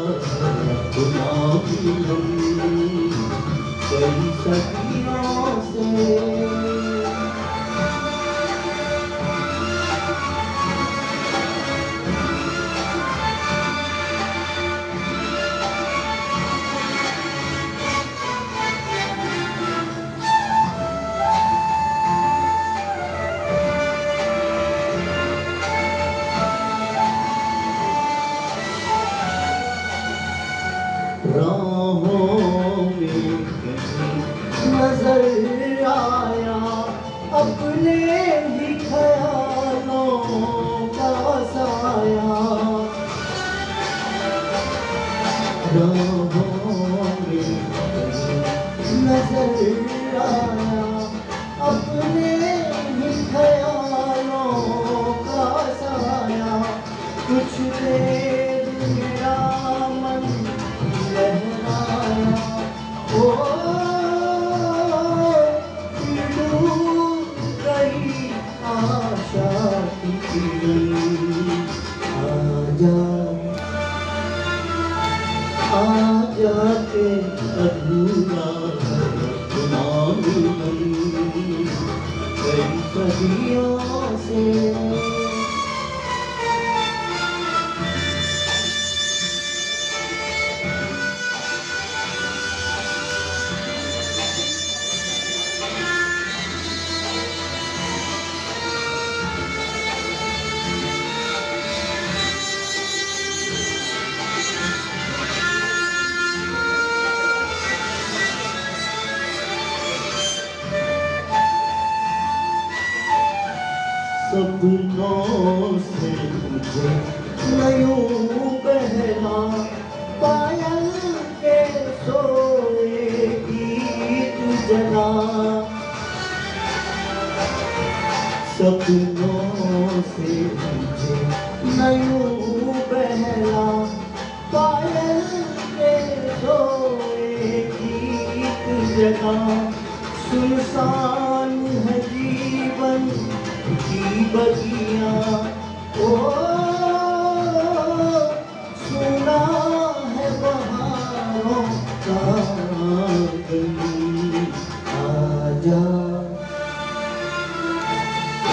गुलामी कई सदियों से। राहों में कहीं नजर आया अपने ही ख्यालों का साया। राहों में कहीं नजर आया अपने ही ख्यालों का साया। कुछ देर मेरा मन लहराया ओ डूब गई आशा की किरण। आजा आजा के अधूरा गुलामी कई सदियों से। सपनों से मुझे नयूं बहला पायल के सोए गीत जला। सपनों से मुझे नयूं बहला पायल के सोए गीत जला। सुनसान है जीवन की बगिया ओ सुना है बहारों का गली। आजा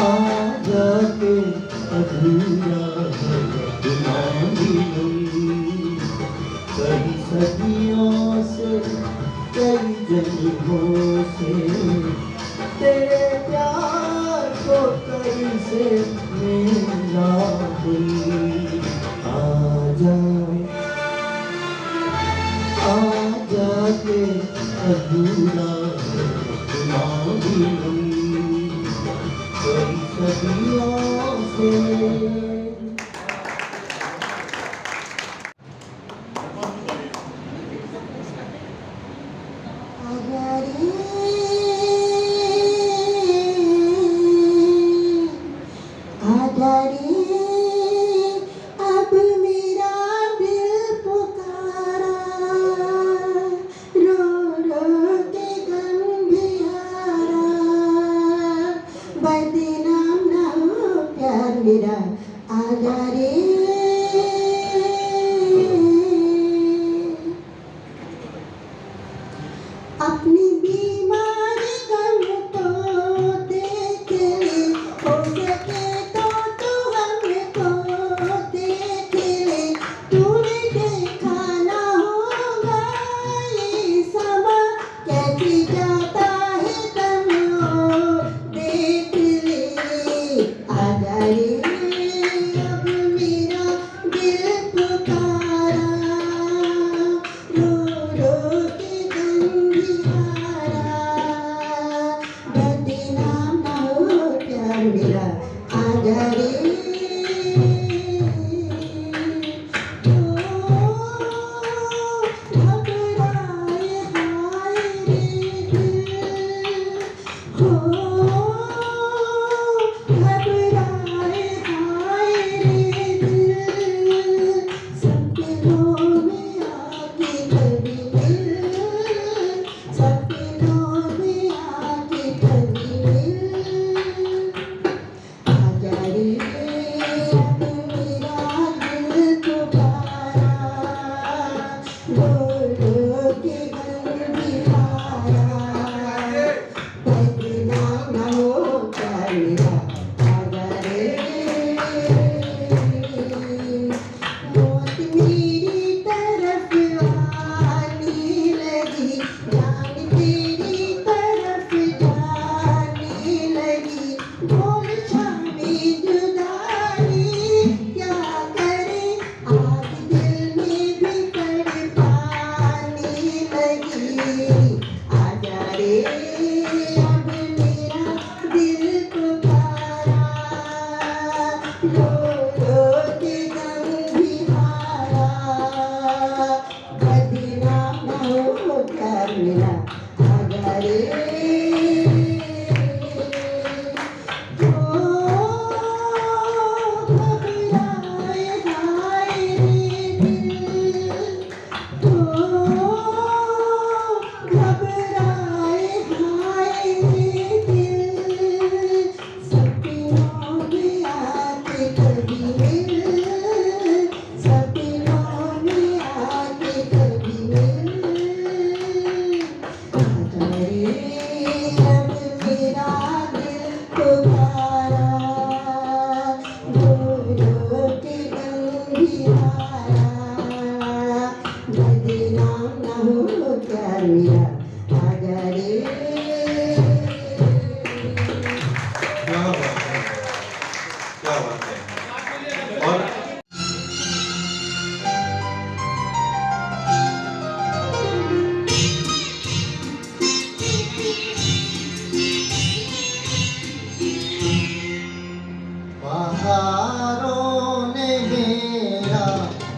आजा के अधूरा गुलामी कई सदियों से, कई जन्मों से तेरे प्यार को कई से मेरा दिल। आजा आजा के अधूरा गुलामी कई सदियों से। अब मेरा दिल पुकारा रो रो के गंभीरा बदनाम ना हो प्यार मेरा आजा रे। अपनी बीमारी गम तो देख ले हो सके तो तू हमको देख ले। तूने देखा ना होगा ये समा कैसे जाता है दम देख ले। आजा रे अब मेरा दिल पुकारा हो प्यार मेरा आजा रे। क्या बात है, क्या बात है। और बहारों ने मेरा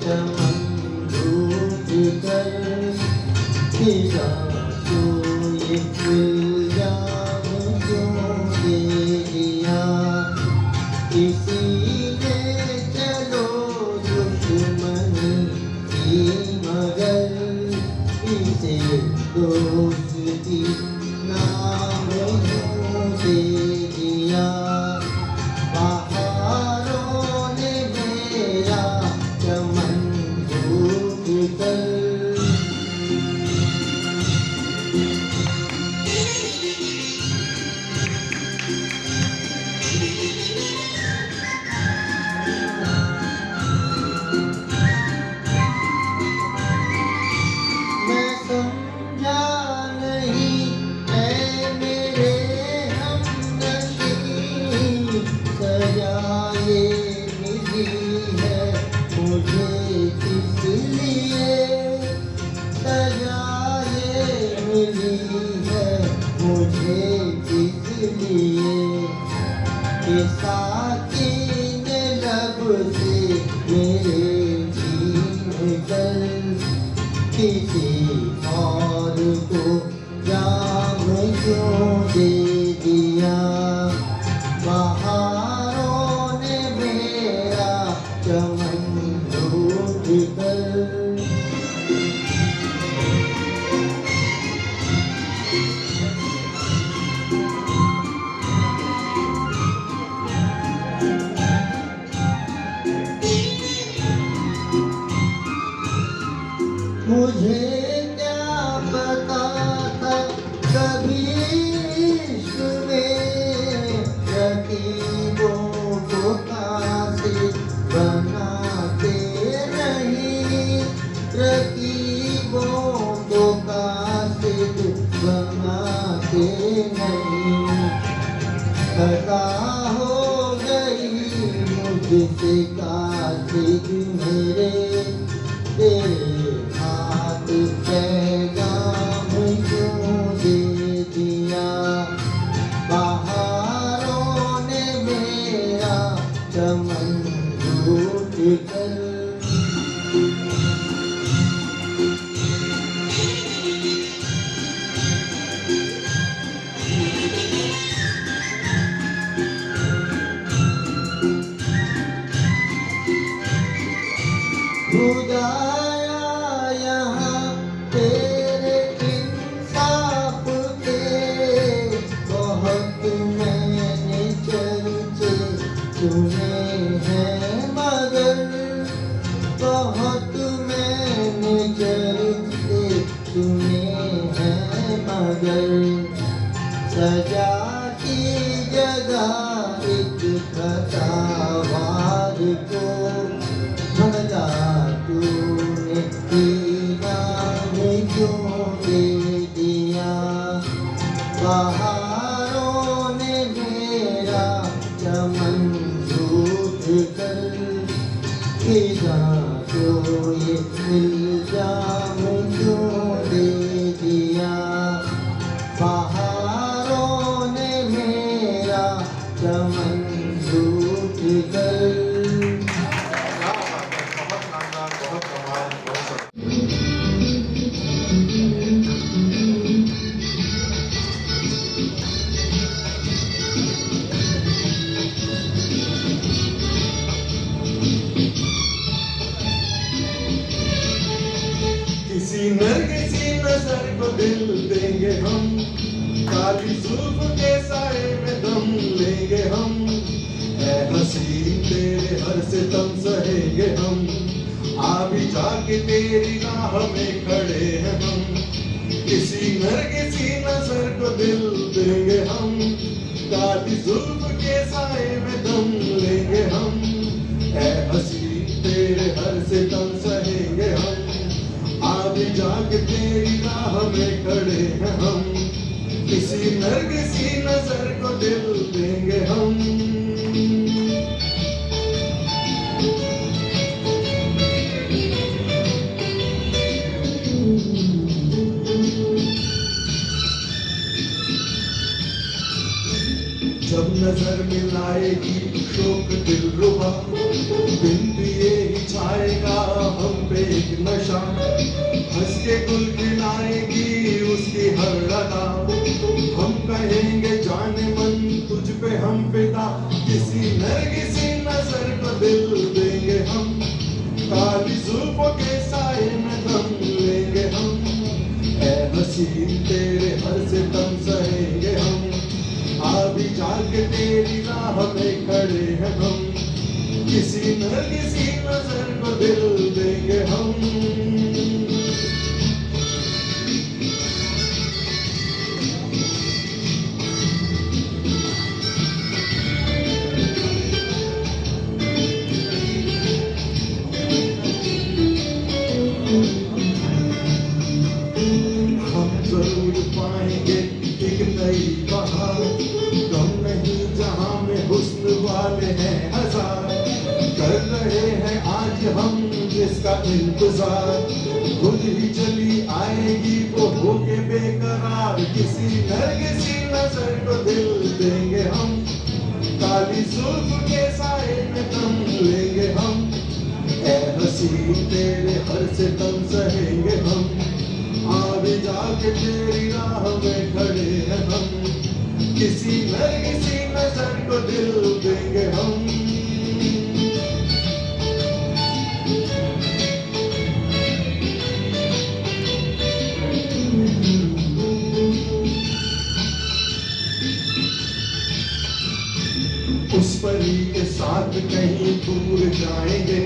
चमन लूट कर खिला तो ये इल्जाम क्यों दे दिया। किसी ने चलो दुश्मन की मगर इसे दोस्ती नाम क्यों दे दिया। बहारों ने मेरा चमन लूट कर मैं समझा नहीं ऐ मेरे हमनशी सजा ये मिली है मुझे किस लिए। सजा ये मिली है मुझे किस लिए। कि साथी ने लब से मेरे छीन कर किसी और को जाम क्यों दे दिया। बहारों ने मेरा चमन लूट कर मुझे क्या पता था कभी इश्क में रकीबों को कासिद बनाते नहीं। रकीबों को कासिद बनाते नहीं। खता हो गई मुझसे कासिद मेरे तेरे हाथ पैगाम क्यों दे दिया। बहारों ने मेरा चमन लूट कर खुदाया यहाँ तेरे इंसाफ के बहुत मैंने चर्चे सुने हैं मगर बहुत मैंने चर्चे सुने हैं मगर सजा की जगह एक खतावार को भला तूने दीवान क्यों दे दिया। बहारों ने मेरा चमन लूट कर खिला तो ये इल्जाम क्यों दे दिया। बहारों ने मेरा चमन लूट कर क्या बात है, बहुत शानदार, बहुत कमाल, बहुत किसी नरगिसी नजर को दिल देंगे हम। काली जुल्फ के साए में दम लेंगे हम। ऐ हसीन तेरे हर सितम सहेंगे हम। आ भी जाके तेरी राह में खड़े हैं हम। किसी नरगिसी नजर को दिल देंगे हम। काली जुल्फ के साए में दम लेंगे हम। ऐ हसीन तेरे हर सितम सहेंगे हम। आ भी जाके तेरी खड़े हैं हम, किसी नरगिसी नजर को दिल देंगे हम। जब नजर मिलाएगी शोक दिल रुबा, बिन पिए ही छाएगा हम पे एक नशा, हंस के गुल खिलाएगी उसकी हर अदा, हम कहेंगे जाने मन तुझ पे हम फिदा, किसी नरगिसी नजर को दिल देंगे हम, काली जुल्फों के साए में दम लेंगे हम, ऐ हसीन तेरे हर सितम सहेंगे हम, अभी जाके तेरी राह में खड़े हैं हम, किसी नरगिसी नजर को दिल देंगे हम। हम जरूर पाएंगे एक नई बहार, कम नहीं जहां में हुस्न वाले हैं हजार, कर रहे हैं आज हम जिसका इंतजार, खुद ही चली आएगी वो होके बेकरार, किसी नरगिसी नजर को दिल देंगे हम, काली जुल्फ के साए में दम लेंगे हम, ऐ हसीन तेरे हर सितम सहेंगे हम, आगे जाके तेरी राह में खड़े हैं हम, किसी नरगिसी नजर को दिल देंगे हम। उस परी के साथ कहीं दूर जाएंगे,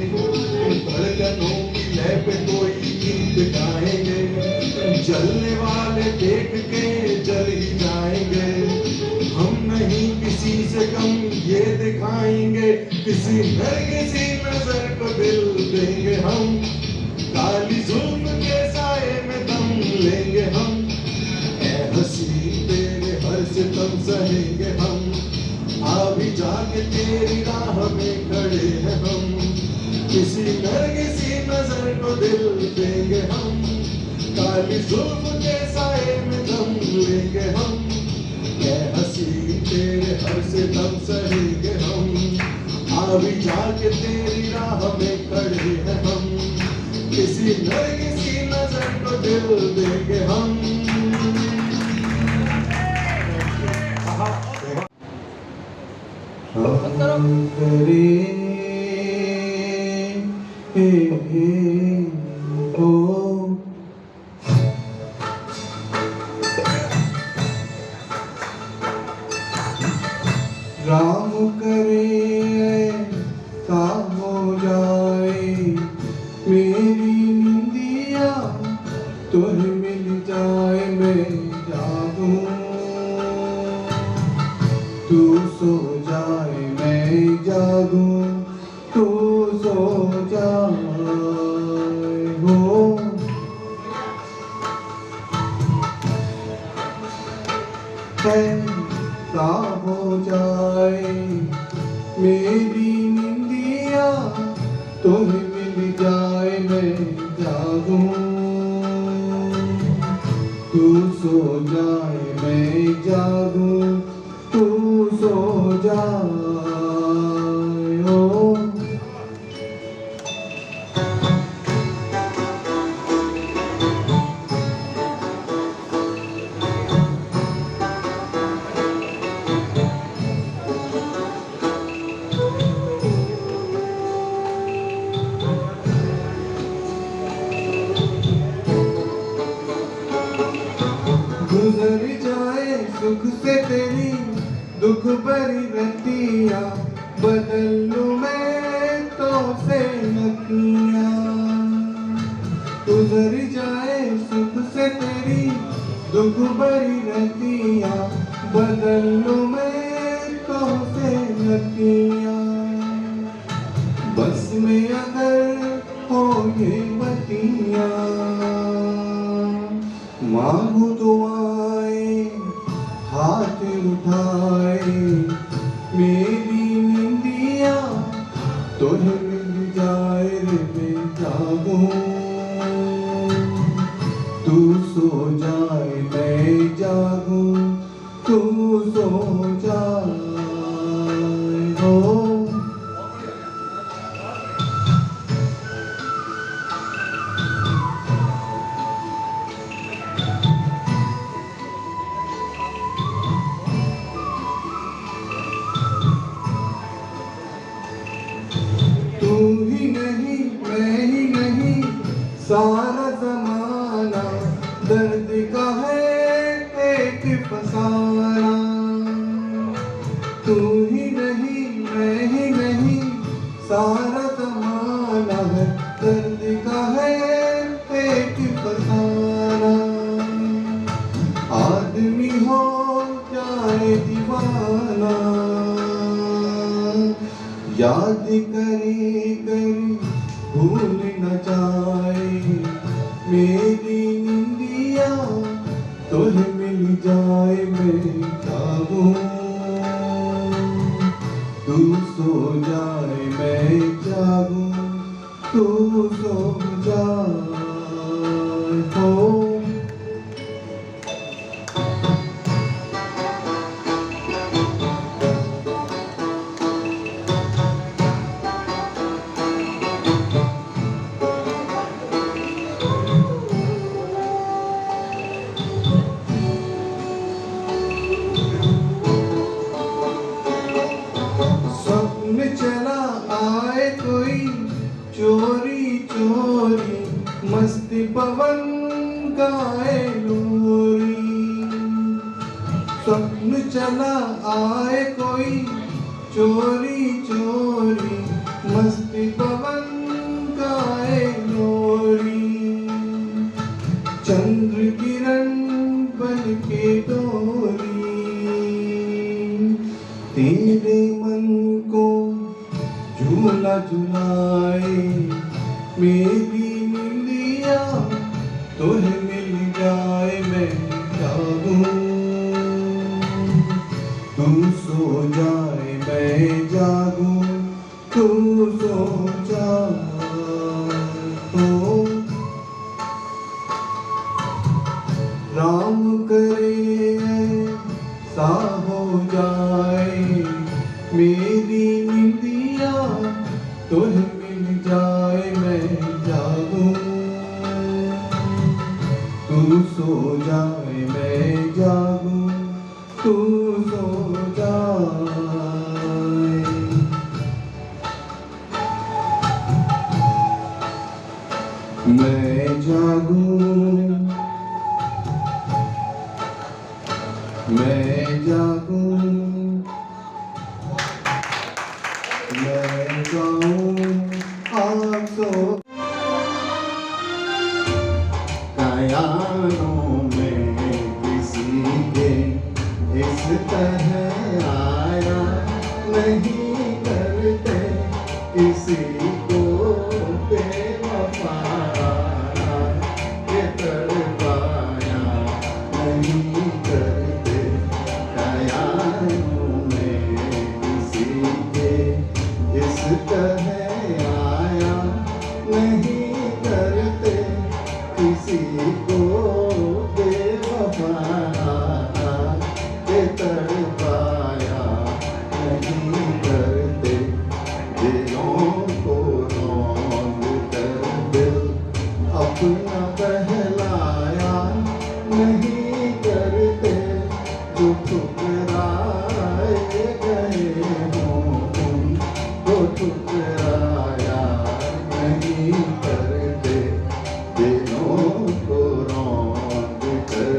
धड़कनों की लय पे कोई गीत गाएंगे, जलने वाले देख के जल ही जाएंगे, हम नहीं किसी से कम ये दिखाएंगे, किसी नरगिसी नजर को दिल देंगे हम, काली जुल्फ के साए में दम लेंगे हम, ऐ हसीन तेरे हर सितम सहेंगे हम, अभी जाके तेरी राह में खड़े हैं हम, किसी नरगिसी नजर को दिल देंगे हम, काली जुल्फ के साए में दम लेंगे हम, ऐ हसीन तेरे हर सितम सहेंगे हम, अभी जाके तेरी राह में खड़े हैं हम, किसी नरगिसी नजर को दिल देंगे हम। राम करे ऐसा हो जाए मेरी निंदिया, तुम्हें मिल जाए मैं जागूं, तू सो जाए मैं जागूं, तू सो जाए हो। ऐसा हो जाए मेरी निंदिया, तुम्हें मिल जाए मैं जागूं, तू सो जाए मैं जागूं, तू सो जाए हो। गुजर जाए सुख से तेरी दुख भरी रतिया, बदल लूं मैं तो से नकिया। गुजर जाए सुख से तेरी दुख भरी रतिया, बदल लूं मैं तो से नकिया। बस में अगर हो ये बतिया, मांगू दुआएं हाथ उठाए, मेरी निंदिया तुम्हें मिल जाए रे बेजागो। तू सो जाए मैं जागूं, तू सो जाए हो। तू ही नहीं मैं ही नहीं सारा जमाना, दर्द का है एक फसाना। तू ही नहीं मैं ही नहीं सारा जमाना है, दर्द का है एक फसाना। आदमी हो जाए दीवाना, याद करे कर भूल न जाए, मेरी निंदिया तुम्हें मिल जाए मैं जागूं। तू सो जाए मैं जागूं, तू सो जाए हो। स्वप्न चला आए कोई चोरी चोरी, मस्ती पवन गाए लोरी। स्वप्न चला आए कोई चोरी चोरी, मस्ती पवन गाए लोरी। चंद्र किरण बन के डोरी, तेरे मन को झूला झुलाए, मेरी निंदिया तुम्हें मिल जाए मैं जागूं। तू सो जाए मैं जागूं, तू सो जाए हो। राम करे सा हो जाए, मेरी निंदिया तुम्हें मिल जाए मैं जागूं। तू सो जाए मैं जागूं, तू सो जाए। मैं जागूं, मैं जागूं, मैं गाऊं आप सो। कायानों में किसी के इस तरह आया नहीं करते, किसी को बेवफा के तड़पाया नहीं करते। कायानों में किसी के इस तरह आया नहीं करते, किसी को बेवफा के तड़पाया नहीं करते। दिलों को रौंद कर दिल अपना बहलाया नहीं करते, जो ठुकराए गए हों उनको ठुकराया नहीं करते। दिलों को रौंद कर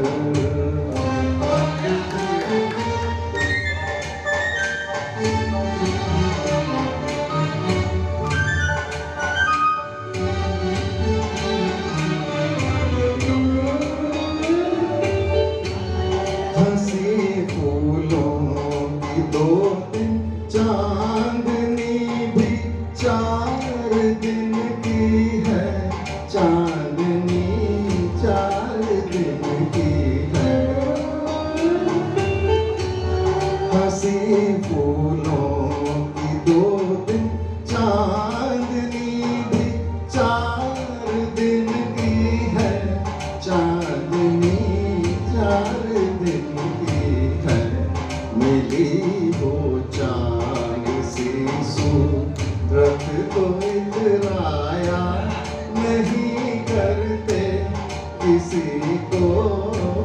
किसी को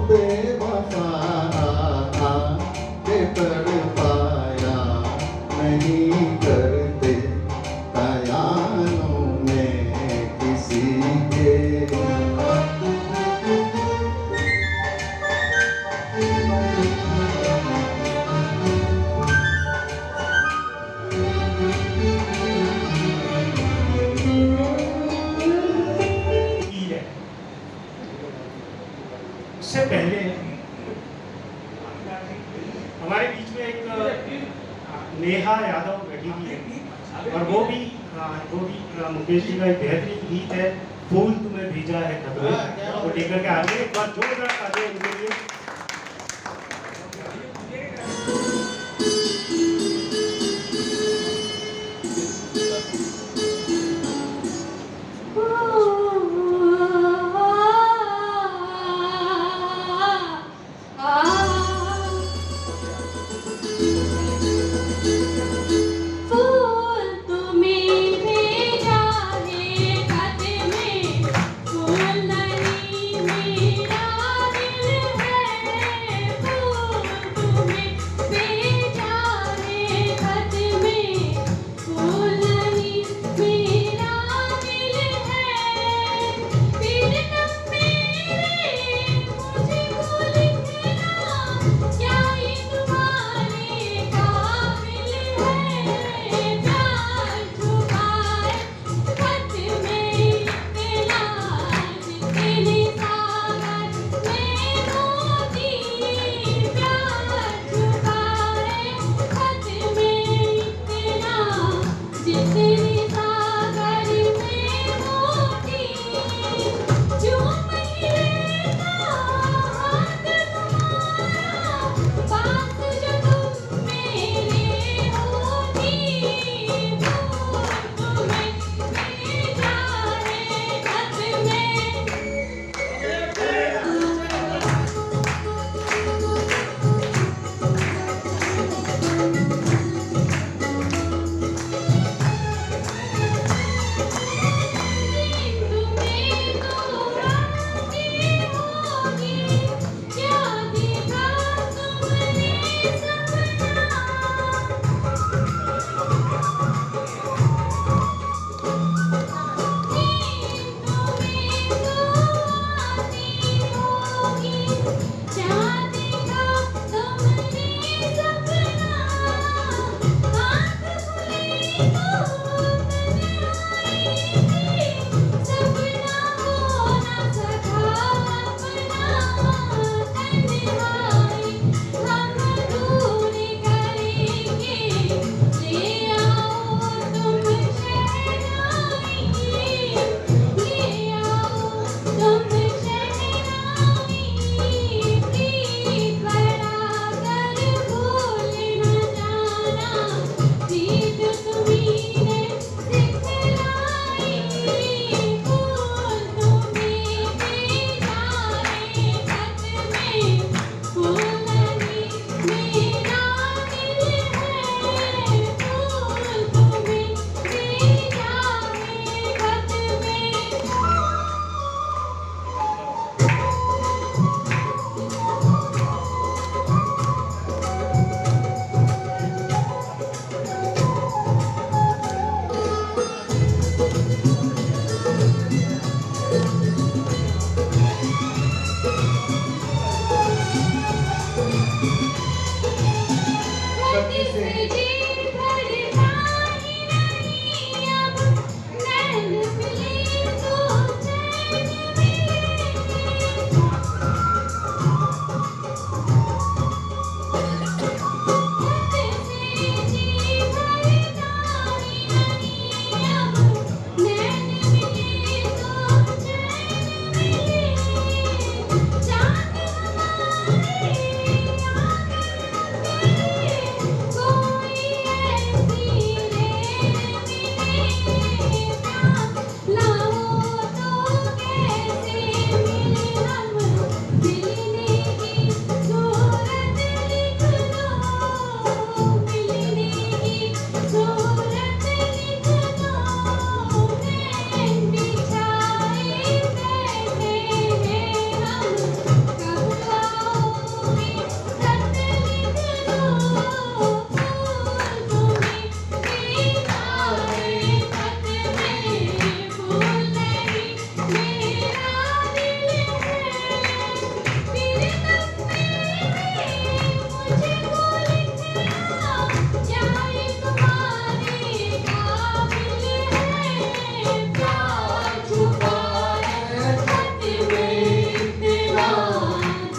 बेवफा के तड़पाया नहीं करते कयानों में किसी के। उससे पहले हमारे बीच में एक नेहा यादव बैठी हुई है और वो भी मुकेश जी का एक बेहतरीन गीत है फूल तुम्हें भेजा है खत में, वो लेकर के आ रही है। एक बार जोरदार तालियां उनके लिए। तुम शहनाई प्रिय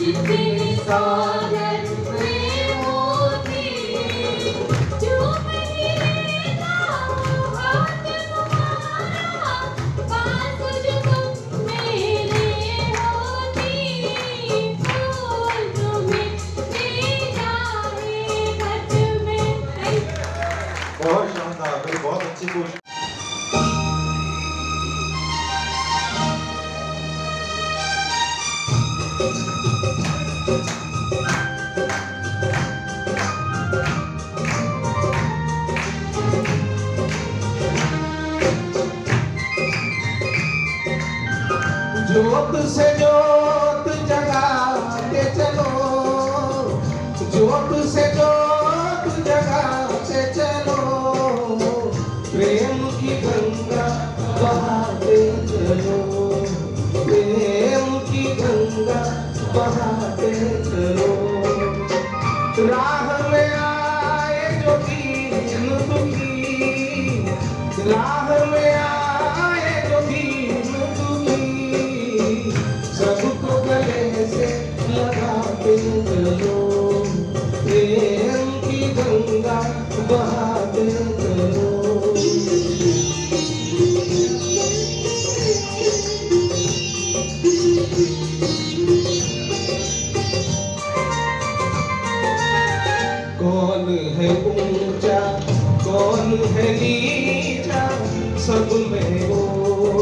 इतने सागर में मोती जो नहीं लेता हाथ तुम्हारा पास जो तुम मेरे होती फूल तुम्हें ले जाए खत में। बहुत शानदार भाई, बहुत अच्छी कोशिश। ज्योत से ज्योत जगाते चलो, ज्योत से ज्योत जगाते चलो, प्रेम की गंगा बहाते चलो, प्रेम की गंगा बहाते चलो। राह में आए जो दीन दुखी, राह में आए जो दीन दुखी, सबको गले से लगाते चलो, प्रेम की गंगा बहाते चलो। कौन है ऊंचा कौन है नीचा, सब में वो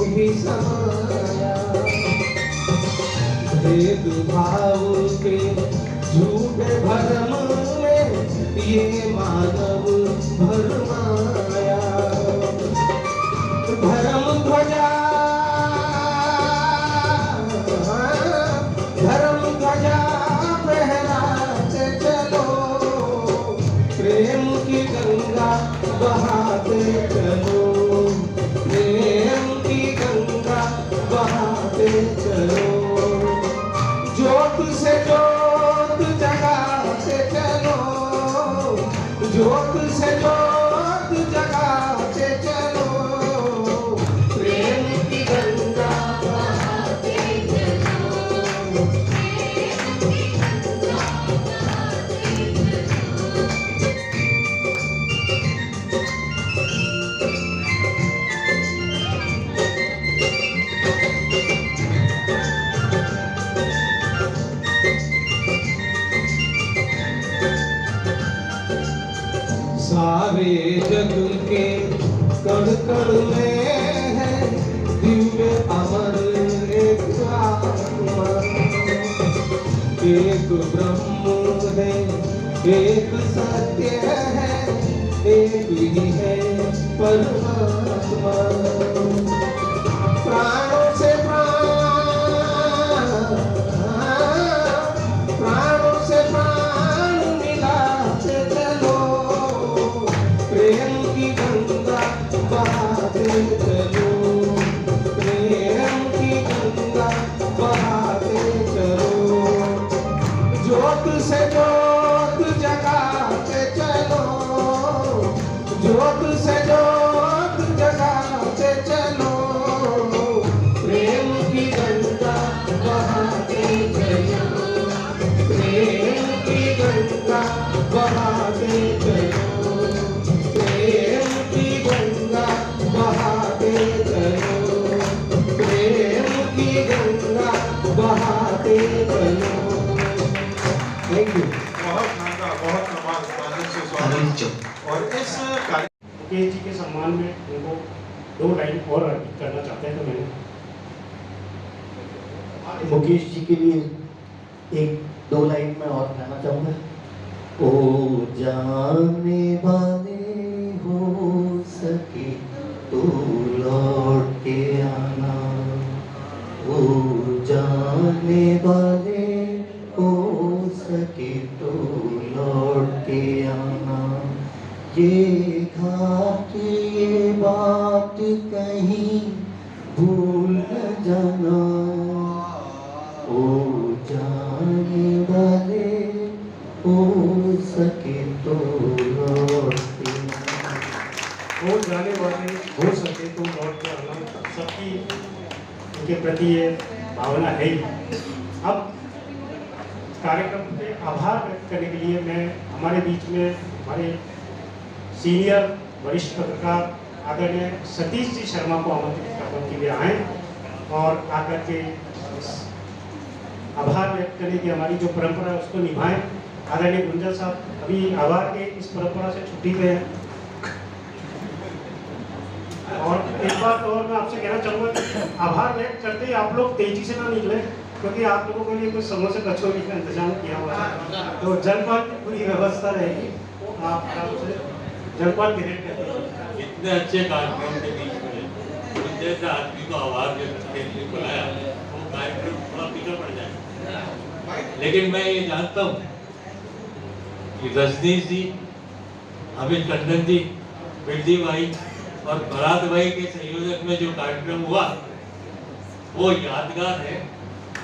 ही समाया, भेद भाव के झूठे भरम में ये मानव भरमाया। धर्म ध्वजा फहराते चलो, प्रेम की गंगा बहाते चलो, प्रेम की गंगा बहाते चलो। ज्योत से ज्योत जगाते चलो, ज्योत से ज्योत जगाते चलो, प्रेम की गंगा बहाते चलो, प्रेम की गंगा बहाते सारे जग के कण कण में है दिव्य अमर एक आत्मा, एक ब्रह्म है एक सत्य है, एक ही है परमात्मा। प्राणों से प्राणों से प्राण मिलाते चलो, प्रेम की गंगा बहाते चलो, प्रेम की गंगा बहाते चलो। ज्योत से ज्योत जगाते चलो, ज्योत से ज्योत जगाते चलो, प्रेम की गंगा बहाते चलो, प्रेम की गंगा बहाते चलो, प्रेम की गंगा बहाते चलो, प्रेम की गंगा बहाते चलो। Thank you. बहुत शानदार, बहुत कमाल, तालियों से स्वागत। और इस कार्य मुकेश जी के सम्मान में उनको 2 लाइन और अर्पित करना चाहते हैं, तो मैंने मुकेश जी के लिए 1-2 लाइन में और गाना चाहूँगा। ओ जाने वाले हो सके तो लौट के आना, ओ जाने वाले हो सके तो लौट के आना, ये घाट ये बात कहीं भूल न जाना, ओ जाने वाले हो सके तो लौट के आना। हो जाने वाले हो सके तो लौट के आना, सबकी उनके प्रति ये भावना है ही। अब कार्यक्रम पे आभार व्यक्त करने के लिए मैं हमारे बीच में हमारे सीनियर वरिष्ठ पत्रकार आदरणीय सतीश जी शर्मा को आमंत्रित करने के लिए आए और आकर के आभार व्यक्त करने की हमारी जो परंपरा है उसको निभाएं। आदरणीय गुंजल साहब अभी आभार के इस परंपरा से छुट्टी पे हैं। और एक बात और मैं आपसे कहना चाहूँगा कि आभार व्यक्त करते ही आप लोग तेजी से ना निकले, क्योंकि आप लोगों के लिए कुछ समोसे कचौड़ी का इंतजाम किया हुआ है, तो जलपान की पूरी व्यवस्था रहेगी। आप आराम से जलपान ग्रहण करते इतने अच्छे कार्यक्रम के बीच में उस जैसे आदमी को आवाज व्यक्त करने के लिए बुलाया, वो कार्यक्रम थोड़ा पीछे पड़ जाए। लेकिन मैं ये जानता हूँ कि रजनीश जी, अमित टंडन जी, बिल्डी भाई और बरात भाई के संयोजक में जो कार्यक्रम हुआ वो यादगार है,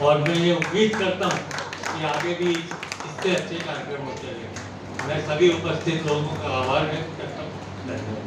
और मैं ये उम्मीद करता हूँ कि आगे भी इससे अच्छे कार्यक्रम होते रहेंगे। मैं सभी उपस्थित लोगों का आभार व्यक्त करता हूँ। धन्यवाद।